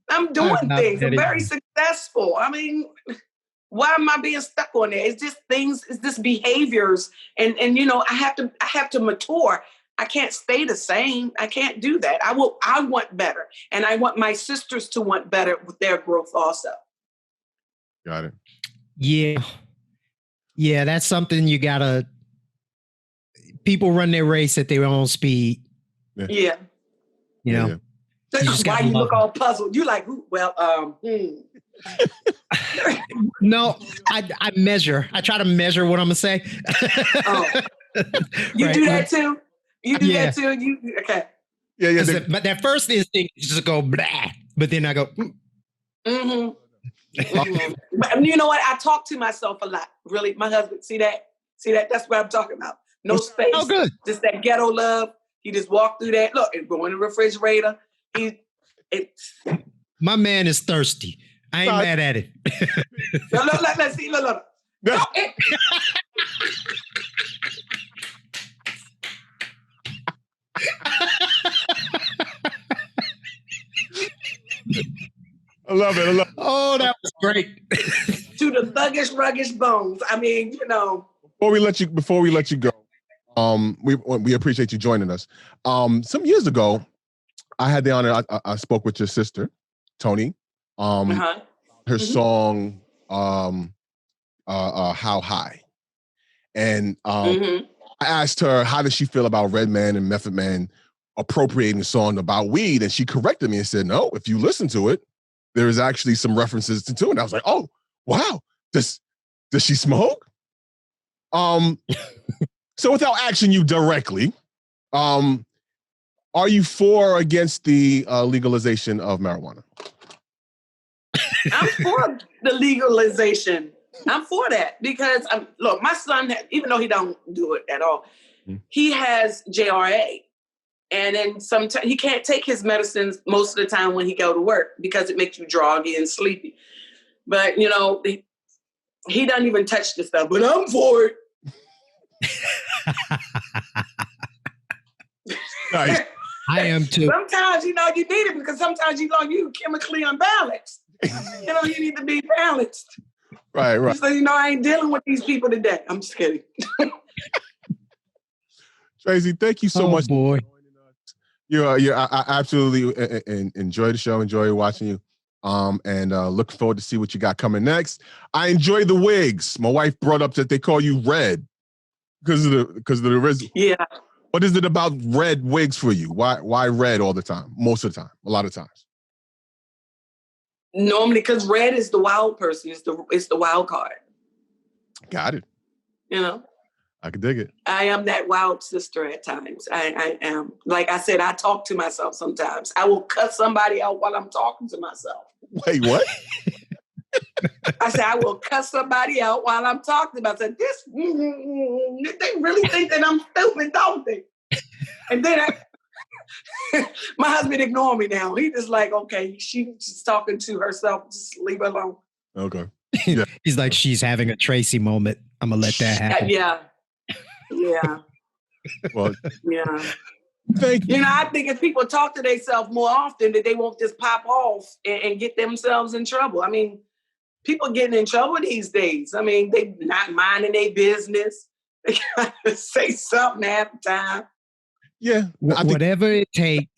I'm doing things. I'm very successful. I mean, why am I being stuck on there? It's just things, it's just behaviors. And you know, I have to mature. I can't stay the same. I can't do that. I want better. And I want my sisters to want better with their growth also. Got it. Yeah. Yeah, that's something you gotta, people run their race at their own speed. Yeah. You know? Yeah. That's why you look all puzzled. You like, well, No, I measure. I try to measure what I'm gonna say. Oh. You Right. do that too? You do Yeah. that too? Okay. Yeah. But that first instinct is just go blah, but then I go. Mm-hmm. Mm-hmm. But you know what? I talk to myself a lot. Really, my husband, see that? That's what I'm talking about. No space. Oh, good. Just that ghetto love. He just walked through that. Look, it go in the refrigerator. My man is thirsty. I ain't mad at it. Look, let's see. Look. No. I love it. Oh, that was great. To the thuggish, ruggish bones. I mean, you know. Before we let you go, we appreciate you joining us. Some years ago, I had the honor. I spoke with your sister, Tony. Her song, "How High," and I asked her how does she feel about Redman and Method Man appropriating a song about weed, and she corrected me and said, "No, if you listen to it, there is actually some references to it." And I was like, "Oh, wow! Does she smoke?" So without asking you directly, are you for or against the legalization of marijuana? I'm for the legalization. I'm for that because look, my son, even though he don't do it at all, he has JRA. And then sometimes he can't take his medicines most of the time when he go to work because it makes you groggy and sleepy. But, you know, he doesn't even touch the stuff, but I'm for it. Nice. I am too. Sometimes, you know, you need it because sometimes you chemically unbalanced. You know, you need to be balanced. Right. So, you know, I ain't dealing with these people today. I'm just kidding. Tracy, thank you so much. Boy. I absolutely enjoy the show, enjoy watching you. And looking forward to see what you got coming next. I enjoy the wigs. My wife brought up that they call you Red because of the original. Yeah. What is it about red wigs for you? Why red all the time? Most of the time, a lot of times. Normally, because Red is the wild person. It's the wild card. Got it. You know? I can dig it. I am that wild sister at times. I am. Like I said, I talk to myself sometimes. I will cut somebody out while I'm talking to myself. Wait, what? I said, I will cut somebody out while I'm talking about it. They really think that I'm stupid, don't they? And then my husband ignore me now. He just like, okay, she's talking to herself. Just leave her alone. Okay. Yeah. He's like, she's having a Tracy moment. I'm going to let that happen. Yeah. Well, yeah. Thank you. You know, I think if people talk to themselves more often, that they won't just pop off and get themselves in trouble. I mean, people getting in trouble these days. I mean, they not minding their business. They gotta say something half the time. Yeah. Whatever it takes.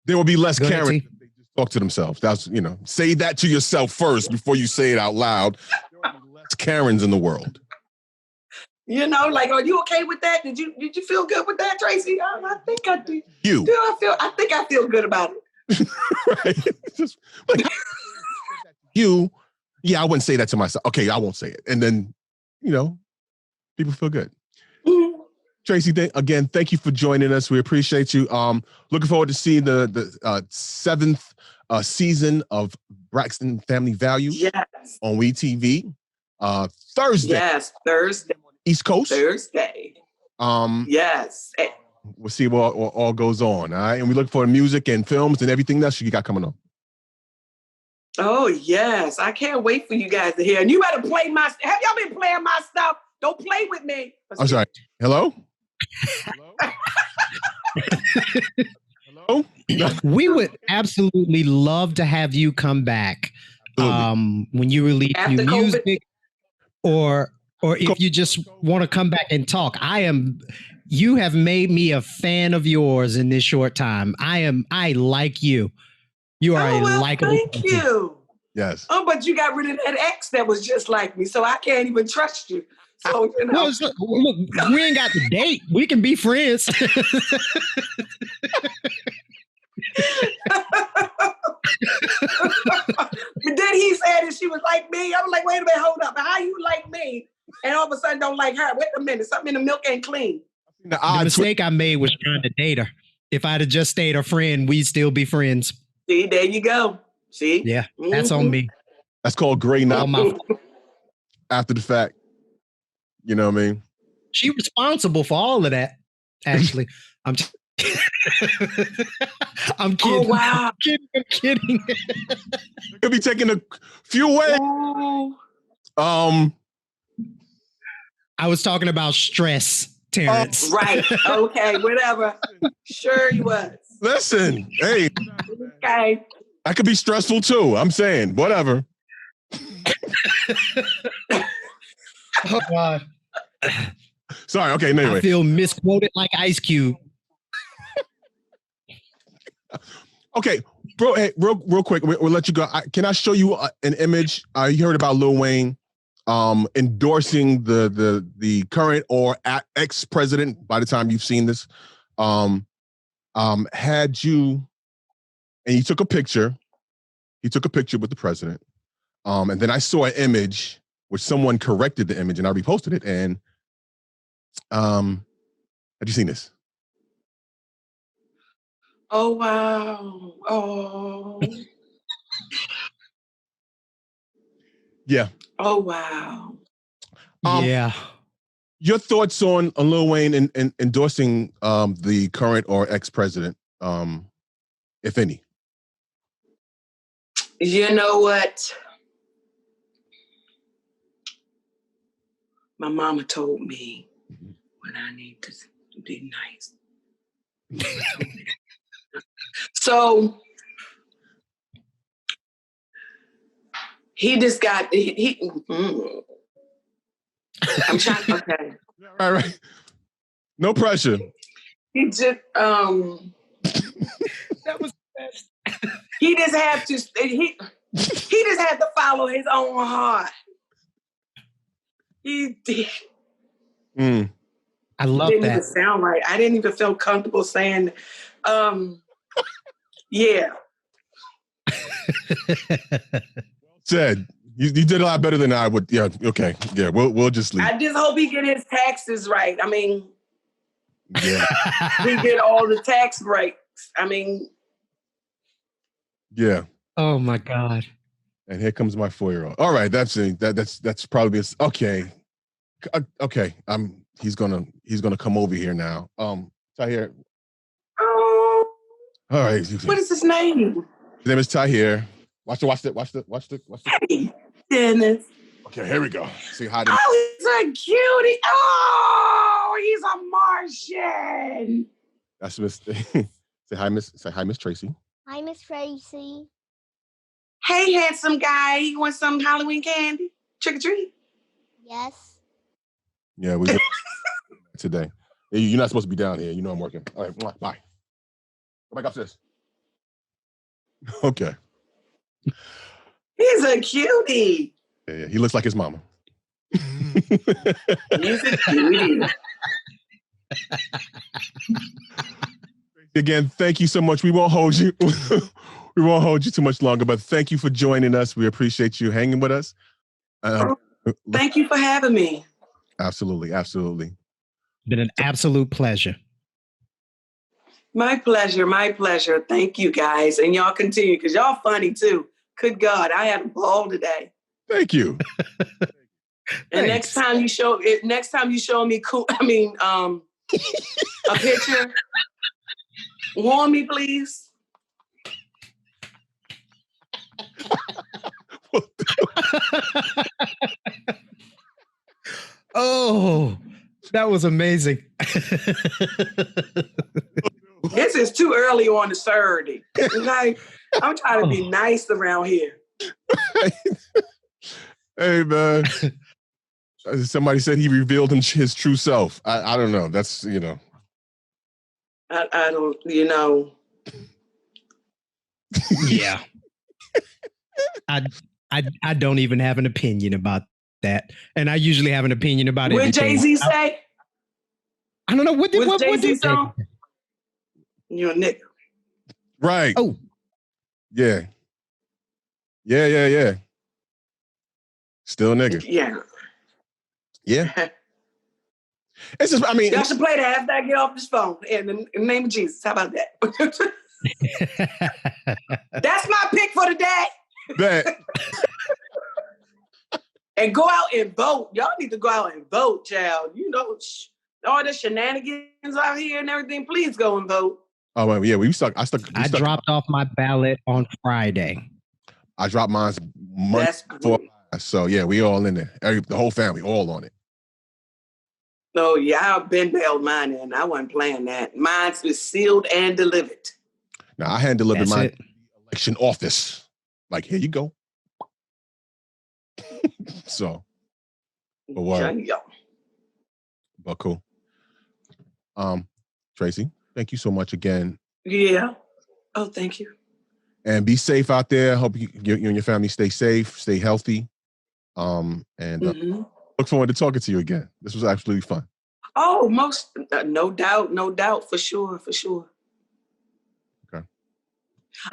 There will be less Go ahead, Karen T. if they just talk to themselves. That's, say that to yourself first before you say it out loud. There will be less Karens in the world. You know, like, are you okay with that? Did you feel good with that, Tracy? I think I did. I think I feel good about it. Right. Just like, I wouldn't say that to myself. Okay, I won't say it. And then, people feel good. Mm-hmm. Tracy, again, thank you for joining us. We appreciate you. Looking forward to seeing the 7th season of Braxton Family Values on WeTV. Thursday. Yes, Thursday. East Coast. Thursday. Yes. We'll see what all goes on. All right. And we look for music and films and everything else you got coming on. Oh, yes. I can't wait for you guys to hear. And you better play my... Have y'all been playing my stuff? Don't play with me. I'm sorry. Hello? Hello? We would absolutely love to have you come back when you release After new COVID. music, or if you just want to come back and talk. You have made me a fan of yours in this short time. I like you. You are a likable thank person. you. Yes. Oh, but you got rid of that ex that was just like me, so I can't even trust you. So, you know. Well, look, we ain't got to date. We can be friends. But then he said that she was like me. I was like, wait a minute, hold up. How you like me? And all of a sudden don't like her. Wait a minute, something in the milk ain't clean. The mistake I made was trying to date her. If I'd have just stayed a friend, we'd still be friends. See, there you go. See? Yeah, that's on me. That's called gray now. My After the fact. You know what I mean? She responsible for all of that. Actually, I'm kidding. Oh, wow. I'm kidding. Could be taking a few ways. Oh. I was talking about stress, Terrence. Right. Okay. Whatever. Sure he was. Listen. Hey. Okay. That could be stressful too. I'm saying whatever. Oh God. Sorry. Okay. Anyway. I feel misquoted like Ice Cube. Okay, bro. Hey, real quick. We'll let you go. Can I show you an image? You heard about Lil Wayne endorsing the current or ex-president. By the time you've seen this, had you, and he took a picture. He took a picture with the president, and then I saw an image which someone corrected the image, and I reposted it. And had you seen this? Oh, wow. Oh. Yeah. Oh, wow. Yeah. Your thoughts on Lil Wayne and endorsing the current or ex-president, if any? You know what? My mama told me when I need to be nice. So he just got I'm trying. Okay. Right. No pressure. He just That was the best. he just had to he just had to follow his own heart. He did. I love Didn't that. even sound right. I didn't even feel comfortable saying, yeah. Said you did a lot better than I would. Yeah. Okay. Yeah. We'll just leave. I just hope he get his taxes right. I mean, Yeah. he get all the tax breaks. I mean, Yeah. Oh my God. And here comes my 4-year-old. All right. That's probably okay. Okay. He's gonna come over here now. Tahir. oh, All right. what is his name? His name is Tahir. Watch the. Hey, Dennis. Okay, here we go. See how. Oh, he's a cutie. Oh, he's a Martian. That's Miss. Say hi, Miss Tracy. Hi, Miss Tracy. Hey, handsome guy. You want some Halloween candy? Trick or treat? Yes. Yeah, we did today. You're not supposed to be down here. You know I'm working. All right, bye. Go back upstairs. Okay. He's a cutie. Yeah, he looks like his mama. He's a cutie. Again, thank you so much. We won't hold you. We won't hold you too much longer, but thank you for joining us. We appreciate you hanging with us. Thank you for having me. Absolutely. Been an absolute pleasure. My pleasure. Thank you, guys. And y'all continue, because y'all funny, too. Good God, I had a ball today. Thank you. And next time you show me cool, A picture. Warn me, please. Oh, that was amazing. This is too early on the Saturday. Okay? I'm trying to be nice around here. Hey, man. Somebody said he revealed his true self. I don't know. That's, you know. I don't, you know. Yeah. I don't even have an opinion about that. And I usually have an opinion about What everything. Jay-Z say? I don't know. What did Jay-Z Jay-Z song? You're a nigga. Right. Oh. Yeah. Yeah. Still a nigga. Yeah. Yeah. It's just, I mean. Y'all should play that after I get off this phone in the name of Jesus. How about that? That's my pick for the day. That. And go out and vote. Y'all need to go out and vote, child. You know, all the shenanigans out here and everything. Please go and vote. Oh, well, yeah, I dropped off my ballot on Friday. I dropped mine Monday before. So, yeah, we all in there. The whole family, all on it. Oh, yeah, I've been bailed mine in. I wasn't playing that. Mine was sealed and delivered. Now, I hand delivered my election office. Like, here you go. So, but what? But cool. Tracy, thank you so much again. Yeah. Oh, thank you. And be safe out there. Hope you and your family stay safe, stay healthy. Look forward to talking to you again. This was absolutely fun. Oh, no doubt, for sure. Okay.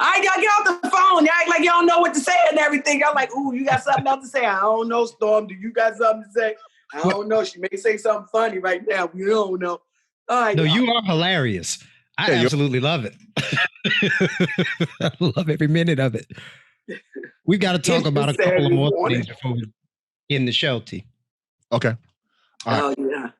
All right, y'all get off the phone. Y'all act like y'all don't know what to say and everything. I'm like, ooh, you got something else to say? I don't know, Storm. Do you got something to say? I don't know. She may say something funny right now. We don't know. All right. No, you are hilarious. I absolutely love it. I love every minute of it. We've got to talk about a couple of more things before we end the show, T. Okay. All right. Oh, yeah.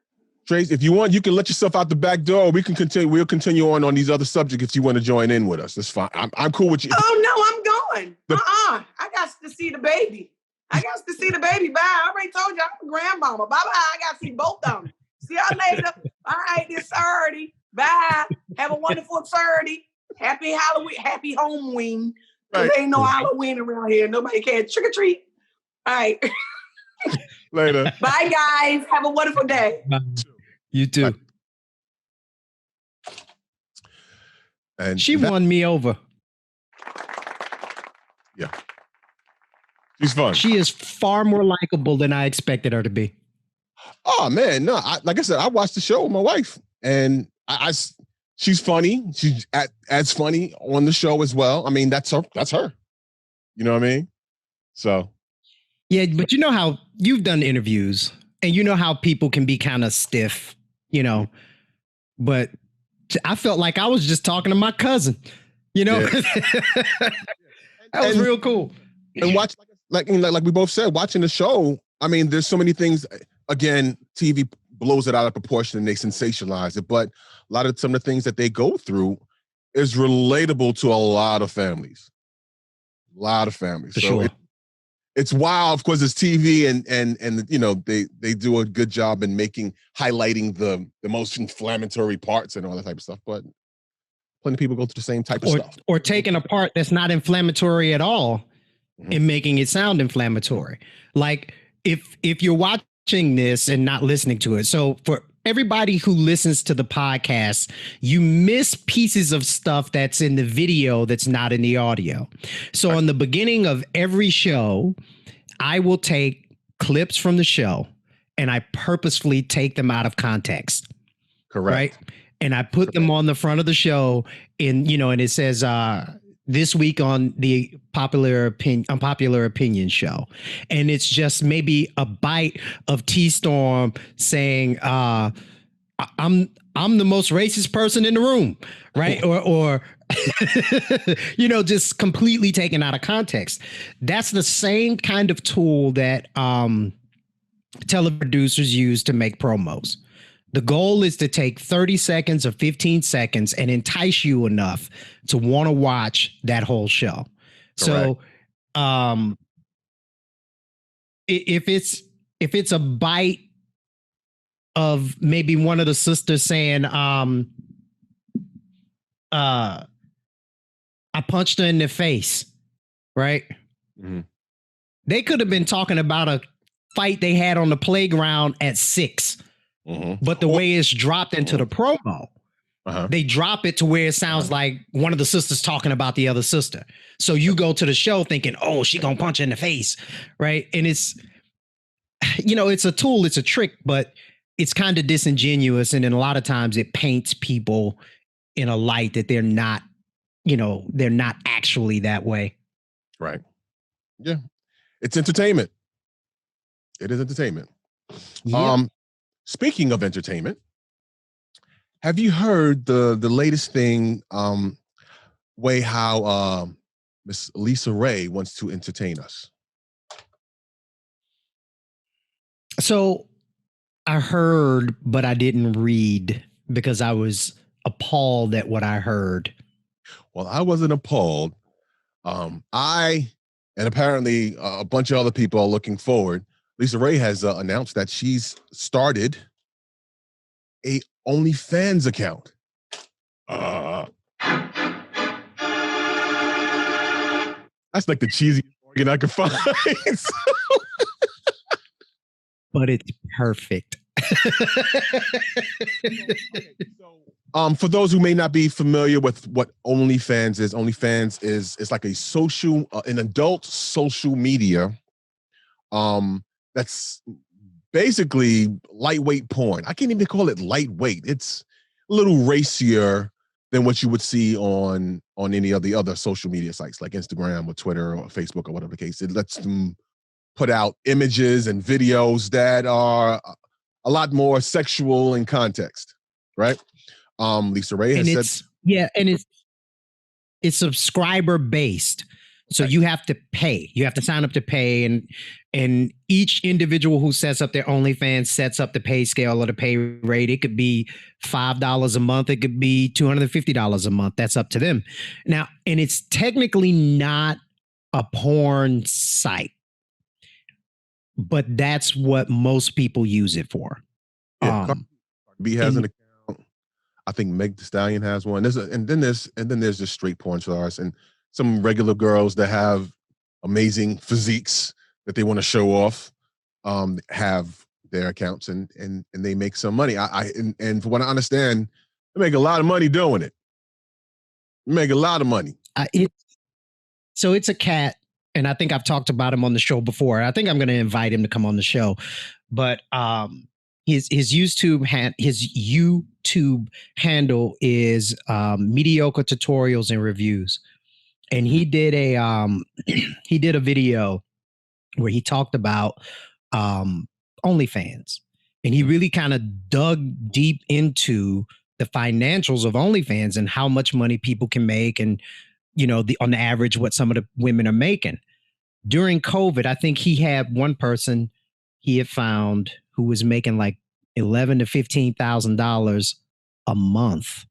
Trace, if you want, you can let yourself out the back door. We can continue. We'll continue on these other subjects if you want to join in with us. That's fine. I'm cool with you. Oh, no, I'm going. I got to see the baby. Bye. I already told you I'm a grandmama. Bye-bye. I got to see both of them. See y'all later. All right, this Saturday. Bye. Have a wonderful Saturday. Happy Halloween. Happy Homeween. Because there ain't no Halloween around here. Nobody can trick or treat. All right. Later. Bye, guys. Have a wonderful day. You too. Bye. And she won me over. Yeah. She's fun. She is far more likable than I expected her to be. Oh, man. No, like I said, I watched the show with my wife, and she's funny. She's as funny on the show as well. I mean, that's her. You know what I mean? So. Yeah, but you know how you've done interviews, and you know how people can be kind of stiff, you know, but I felt like I was just talking to my cousin, you know. Yeah. That was real cool. And watch, like we both said, watching the show, I mean, there's so many things. Again, TV blows it out of proportion and they sensationalize it, but a lot of some of the things that they go through is relatable to a lot of families. For so sure. It's wild, of course, it's TV and you know, they do a good job in highlighting the most inflammatory parts and all that type of stuff, but plenty of people go through the same type of stuff. Or taking a part that's not inflammatory at all and making it sound inflammatory. Like if you're watching this and not listening to it. So for everybody who listens to the podcast, you miss pieces of stuff that's in the video that's not in the audio. So on the beginning of every show, I will take clips from the show and I purposefully take them out of context. Correct. Right? And I put them on the front of the show and it says, this week on the Unpopular Opinion show. And it's just maybe a bite of T-Storm saying, I'm the most racist person in the room, right? Or just completely taken out of context. That's the same kind of tool that teleproducers use to make promos. The goal is to take 30 seconds or 15 seconds and entice you enough to want to watch that whole show. So, if it's a bite of maybe one of the sisters saying, I punched her in the face, right? Mm-hmm. They could have been talking about a fight they had on the playground at 6. Mm-hmm. But the way it's dropped into the promo, they drop it to where it sounds like one of the sisters talking about the other sister. So you go to the show thinking, oh, she gonna punch her in the face, right? And it's, it's a tool, it's a trick, but it's kind of disingenuous. And then a lot of times it paints people in a light that they're not actually that way. Right. Yeah. It's entertainment. It is entertainment. Yep. Speaking of entertainment, have you heard the latest thing, way how Miss Lisa Ray wants to entertain us? So I heard, but I didn't read because I was appalled at what I heard. Well, I wasn't appalled. I and apparently a bunch of other people are looking forward. Lisa Ray has announced that she's started a OnlyFans account. That's like the cheesiest organ I could find. But it's perfect. For those who may not be familiar with what OnlyFans is it's like an adult social media. That's basically lightweight porn. I can't even call it lightweight. It's a little racier than what you would see on any of the other social media sites like Instagram or Twitter or Facebook or whatever the case. It lets them put out images and videos that are a lot more sexual in context, right? Lisa Ray has said, and it's subscriber based. So you have to pay. You have to sign up to pay, and each individual who sets up their OnlyFans sets up the pay scale or the pay rate. It could be $5 a month. It could be $250 a month. That's up to them. Now, and it's technically not a porn site, but that's what most people use it for. Cardi B has an account. I think Meg Thee Stallion has one. And then there's just straight porn stars and some regular girls that have amazing physiques that they want to show off, have their accounts and they make some money. And from what I understand, they make a lot of money doing it. Make a lot of money. So it's a cat, and I think I've talked about him on the show before. I think I'm going to invite him to come on the show, but his YouTube handle is Mediocre Tutorials and Reviews. And he did a video where he talked about OnlyFans, and he really kind of dug deep into the financials of OnlyFans and how much money people can make, and on the average what some of the women are making. During COVID, I think he had one person he had found who was making like $11,000 to $15,000 a month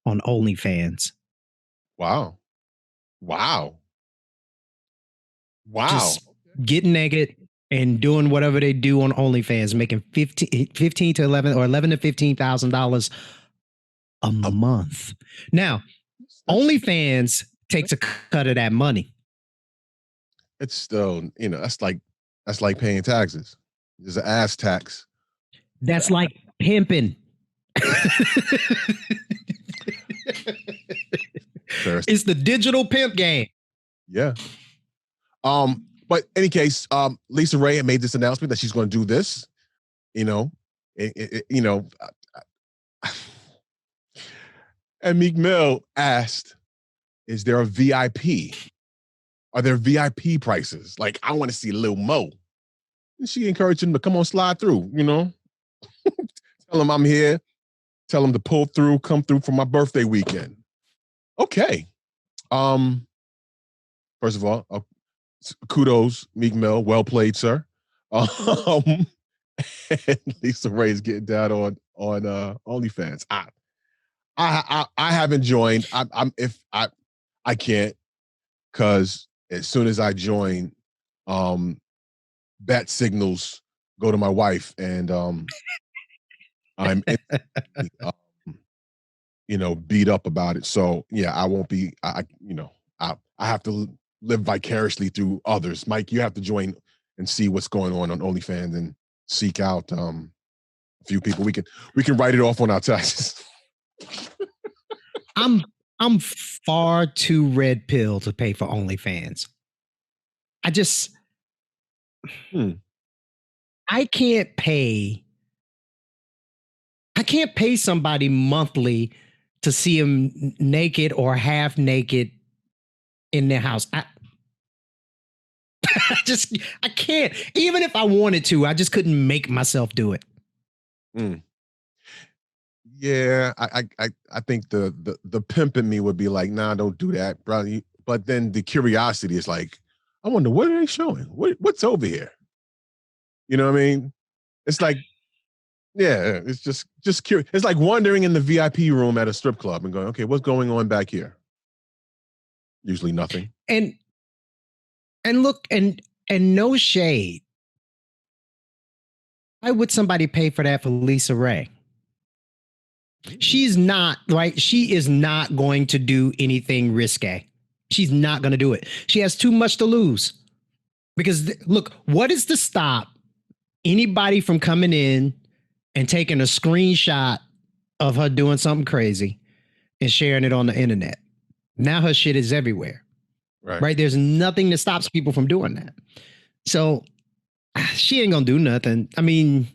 on OnlyFans. Wow. Just getting naked and doing whatever they do on OnlyFans, making $15,000 to $11,000 or $11,000 to $15,000 a month. Now, OnlyFans takes a cut of that money. It's still, that's like paying taxes. There's an ass tax. That's like pimping. It's the digital pimp game. Yeah. But in any case, Lisa Ray had made this announcement that she's going to do this. And Meek Mill asked, "Is there a VIP? Are there VIP prices? Like, I want to see Lil Mo." And she encouraged him to come on, slide through. Tell him I'm here. Tell him to pull through, come through for my birthday weekend. Okay. First of all, kudos, Meek Mill. Well played, sir. and Lisa Ray's getting down on OnlyFans. I haven't joined. I can't, because as soon as I join, bat signals go to my wife, and I'm beat up about it. So yeah, I won't be. I have to live vicariously through others. Mike, you have to join and see what's going on OnlyFans and seek out a few people. We can write it off on our taxes. I'm far too red pill to pay for OnlyFans. I can't pay somebody monthly to see them naked or half naked in their house. I can't. Even if I wanted to, I just couldn't make myself do it. Yeah, I think the pimp in me would be like, nah, don't do that, bro. But then the curiosity is like, I wonder, what are they showing? What's over here? You know what I mean? It's like, yeah, it's just curious. It's like wandering in the VIP room at a strip club and going, okay, what's going on back here? Usually nothing. And look, and no shade. Why would somebody pay for that for Lisa Ray? She's not, right? She is not going to do anything risque. She's not going to do it. She has too much to lose. Because look, what is to stop anybody from coming in and taking a screenshot of her doing something crazy and sharing it on the internet? Now her shit is everywhere. Right? There's nothing that stops people from doing that. So she ain't gonna do nothing. I mean,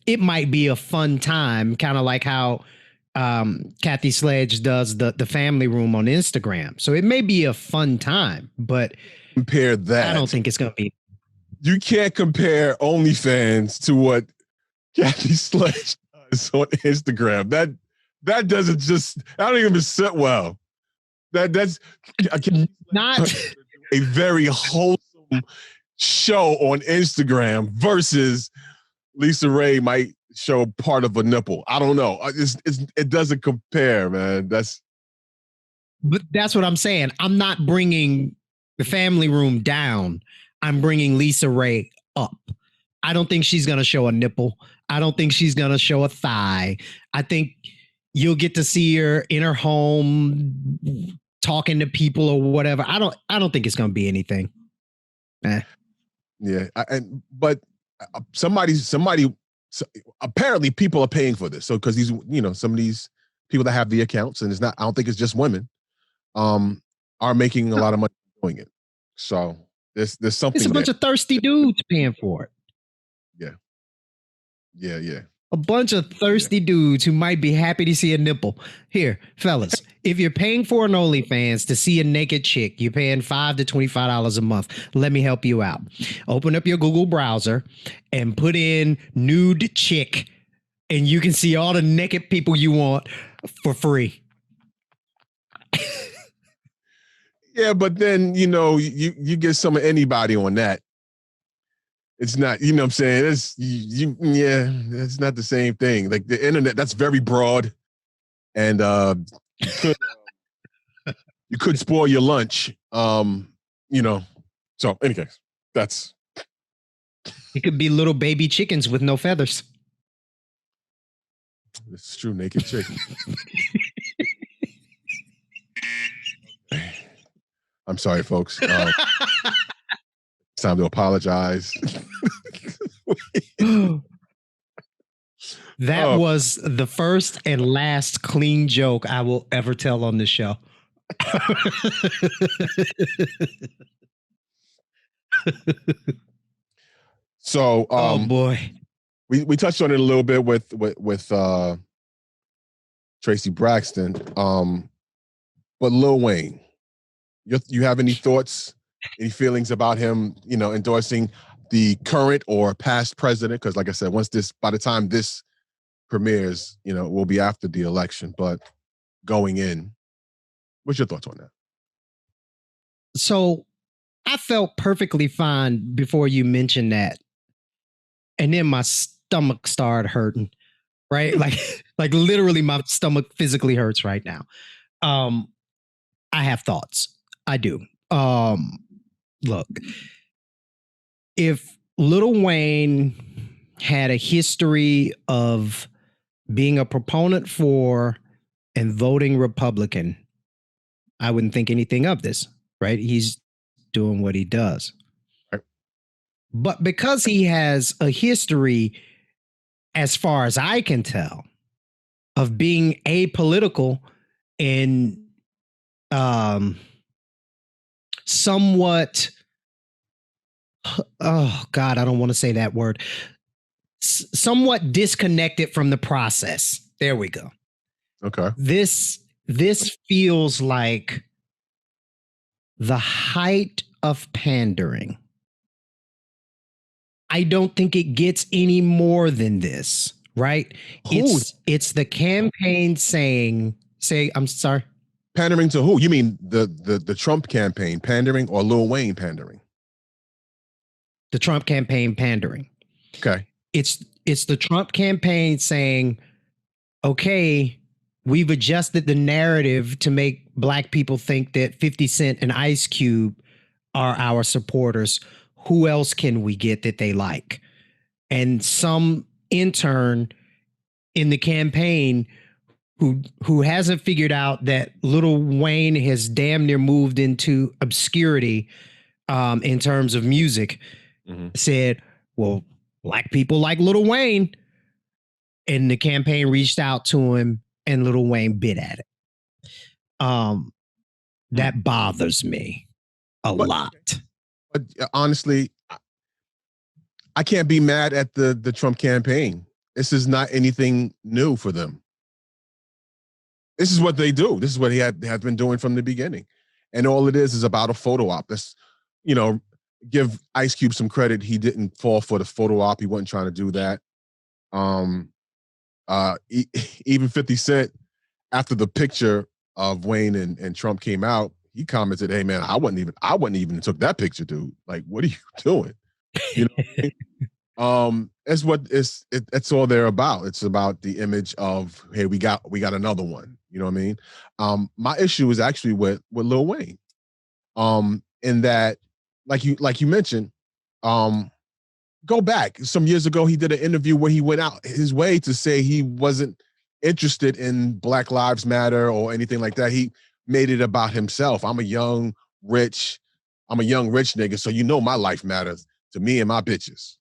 it might be a fun time, kind of like how Kathy Sledge does the family room on Instagram. So it may be a fun time, but compare that. I don't think it's gonna be. You can't compare OnlyFans to what Kathy Sledge does on Instagram. That doesn't just, I don't even sit well. That's not a very wholesome show on Instagram versus Lisa Ray might show part of a nipple. I don't know. It doesn't compare, man. But that's what I'm saying. I'm not bringing the family room down. I'm bringing Lisa Ray up. I don't think she's going to show a nipple. I don't think she's going to show a thigh. I think you'll get to see her in her home talking to people or whatever. I don't think it's going to be anything. Yeah. But somebody, apparently people are paying for this. So, cause these, some of these people that have the accounts, and I don't think it's just women, are making a lot of money doing it. So there's something. It's a bunch of thirsty dudes paying for it. Yeah. A bunch of thirsty dudes who might be happy to see a nipple. Here, fellas, if you're paying for an OnlyFans to see a naked chick, you're paying $5 to $25 a month. Let me help you out. Open up your Google browser and put in nude chick, and you can see all the naked people you want for free. Yeah, but then, you get some of anybody on that. It's not, what I'm saying? It's not the same thing. Like the internet, that's very broad. And you could spoil your lunch. So any case, that's. It could be little baby chickens with no feathers. This is true, naked chicken. I'm sorry, folks. It's time to apologize. That was the first and last clean joke I will ever tell on this show. So, oh boy, we touched on it a little bit with Tracy Braxton, but Lil Wayne, you have any thoughts? Any feelings about him, endorsing the current or past president? Because like I said, by the time this premieres, we'll be after the election, but going in, what's your thoughts on that? So I felt perfectly fine before you mentioned that. And then my stomach started hurting, right? Like literally my stomach physically hurts right now. I have thoughts. I do. Look, if Lil Wayne had a history of being a proponent for and voting Republican, I wouldn't think anything of this, right? He's doing what he does. Right. But because he has a history, as far as I can tell, of being apolitical and somewhat, oh God, I don't want to say that word, somewhat disconnected from the process. There we go. Okay. This feels like the height of pandering. I don't think it gets any more than this, right? It's the campaign I'm sorry. Pandering to who? You mean the Trump campaign pandering or Lil Wayne pandering? The Trump campaign pandering. Okay. It's the Trump campaign saying, okay, we've adjusted the narrative to make black people think that 50 Cent and Ice Cube are our supporters. Who else can we get that they like? And some intern in the campaign who hasn't figured out that Lil Wayne has damn near moved into obscurity in terms of music, said, well, black people like Lil Wayne. And the campaign reached out to him and Lil Wayne bit at it. That bothers me a lot. But honestly, I can't be mad at the Trump campaign. This is not anything new for them. This is what they do. This is what he has been doing from the beginning. And all it is about a photo op. That's, give Ice Cube some credit. He didn't fall for the photo op. He wasn't trying to do that. Even 50 Cent, after the picture of Wayne and Trump came out, he commented, "Hey man, I wouldn't even took that picture, dude. Like, what are you doing?" You know what I mean? That's what it's all they're about. It's about the image of, hey, we got another one. You know what I mean? My issue is actually with Lil Wayne. In that, like you mentioned, go back some years ago, he did an interview where he went out his way to say he wasn't interested in Black Lives Matter or anything like that. He made it about himself. I'm a young rich nigga, so my life matters to me and my bitches.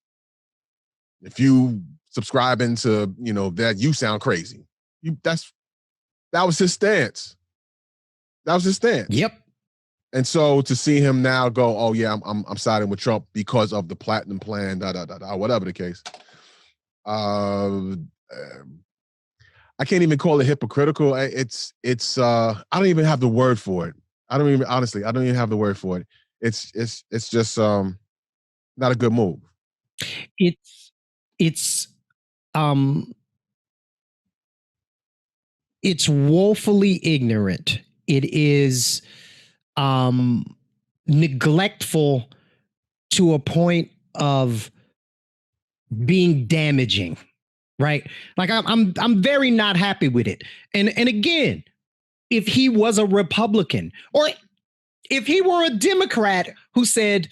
If you subscribing to that, you sound crazy. That was his stance. Yep. And so to see him now go, oh yeah, I'm siding with Trump because of the platinum plan, whatever the case. I can't even call it hypocritical. It's I don't even have the word for it. I don't even have the word for it. It's just not a good move. It's woefully ignorant. It is neglectful to a point of being damaging, right? Like I'm very not happy with it. And again, if he was a Republican or if he were a Democrat who said,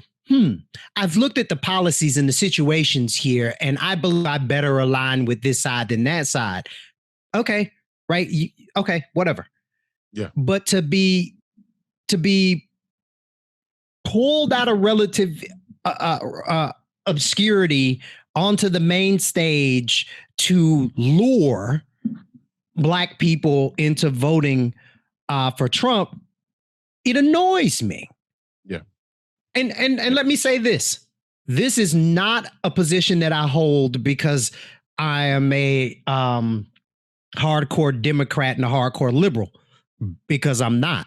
I've looked at the policies and the situations here, and I believe I better align with this side than that side. Okay, right? Okay, whatever. Yeah. But to be pulled out of relative obscurity onto the main stage to lure black people into voting for Trump, it annoys me. Yeah. And let me say this. This is not a position that I hold because I am a hardcore Democrat and a hardcore liberal, because I'm not.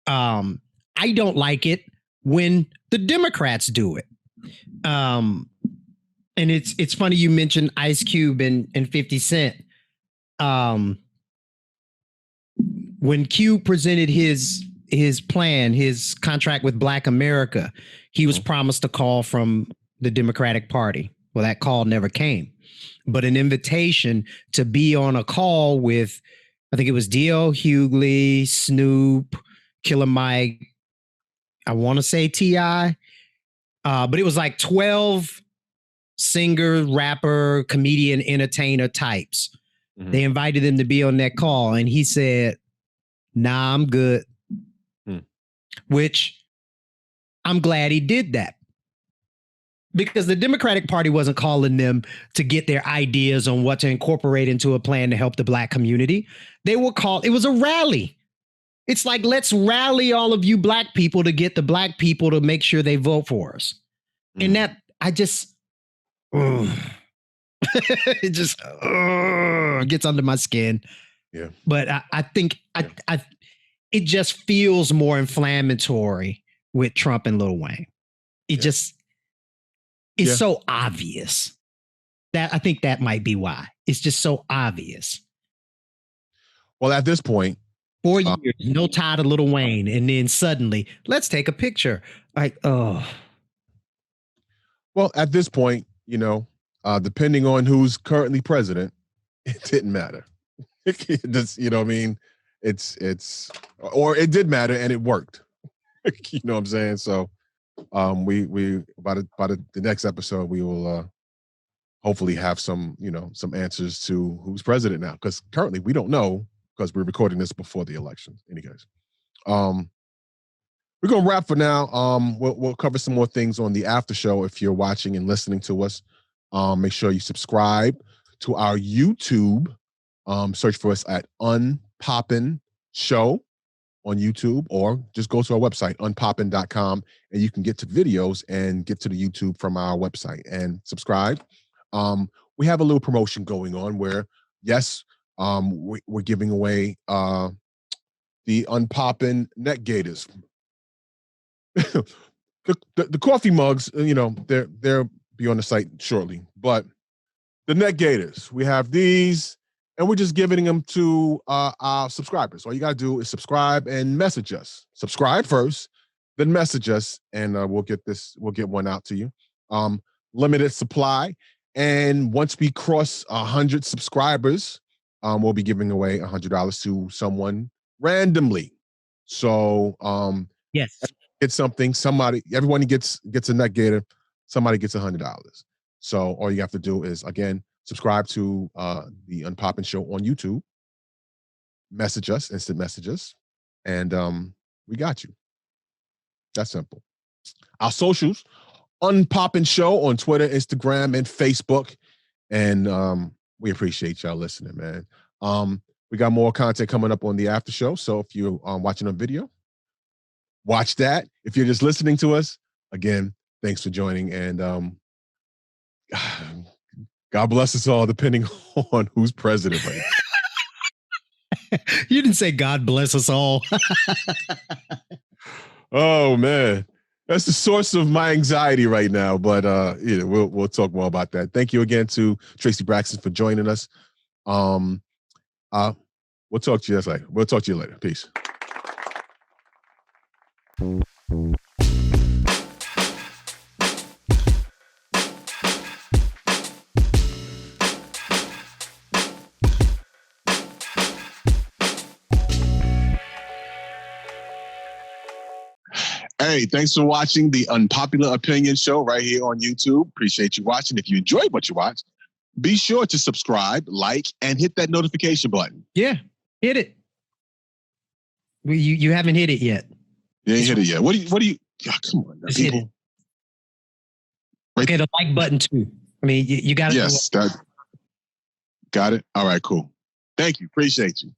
I don't like it when the Democrats do it. And it's funny you mentioned Ice Cube and 50 Cent. When Cube presented his plan, his contract with Black America, he was promised a call from the Democratic Party. Well, that call never came, but an invitation to be on a call with, I think it was D.L. Hughley, Snoop, Killer Mike, I want to say T.I., but it was like 12 singer, rapper, comedian, entertainer types. Mhm. They invited him to be on that call, and he said, "Nah, I'm good." Which I'm glad he did that, because the Democratic Party wasn't calling them to get their ideas on what to incorporate into a plan to help the Black community. They were called, it was a rally. It's like, let's rally all of you Black people to get the Black people to make sure they vote for us. And that, I just, it just gets under my skin. Yeah. But I think it just feels more inflammatory with Trump and Lil Wayne. It just, it's so obvious. That I think that might be why. It's just so obvious. Well, at this point, 4 years, no tie to Lil Wayne, and then suddenly, let's take a picture. Like, oh. Well, at this point, you know, depending on who's currently president, it didn't matter. Just, you know what I mean? Or it did matter and it worked. You know what I'm saying? So we by the next episode, we will hopefully have some answers to who's president now, because currently we don't know, because we're recording this before the election. In any case, we're gonna wrap for now. We'll cover some more things on the after show. If you're watching and listening to us, make sure you subscribe to our YouTube. Search for us at Unpopin Show on YouTube, or just go to our website, unpopin.com, and you can get to videos and get to the YouTube from our website and subscribe. We have a little promotion going on where, yes, we're giving away the Unpoppin neck gaiters. the coffee mugs, they'll be on the site shortly, but the neck gaiters, we have these, and we're just giving them to our subscribers. All you got to do is subscribe and message us. Subscribe first, then message us, and we'll get one out to you. Limited supply. And once we cross 100 subscribers, we'll be giving away $100 to someone randomly. So yes, it's something. Everyone gets a neck gaiter. Somebody gets $100. So all you have to do is, again, subscribe to the Unpoppin Show on YouTube, message us, instant messages, and we got you. That's simple. Our socials, Unpoppin Show on Twitter, Instagram, and Facebook. And we appreciate y'all listening, man. We got more content coming up on the after show. So if you're watching on video, watch that. If you're just listening to us, again, thanks for joining. And God bless us all, depending on who's president right now. You didn't say God bless us all. Oh, man. That's the source of my anxiety right now. But we'll talk more about that. Thank you again to Tracy Braxton for joining us. We'll talk to you later. We'll talk to you later. Peace. Hey, thanks for watching the Unpopular Opinion Show right here on YouTube. Appreciate you watching. If you enjoyed what you watched, be sure to subscribe, like, and hit that notification button. Yeah, hit it. You haven't hit it yet. You ain't hit it yet. What do you? Oh, come on, now, people. Hit it. Okay, the like button too. I mean, you got to. Yes, got it. All right, cool. Thank you. Appreciate you.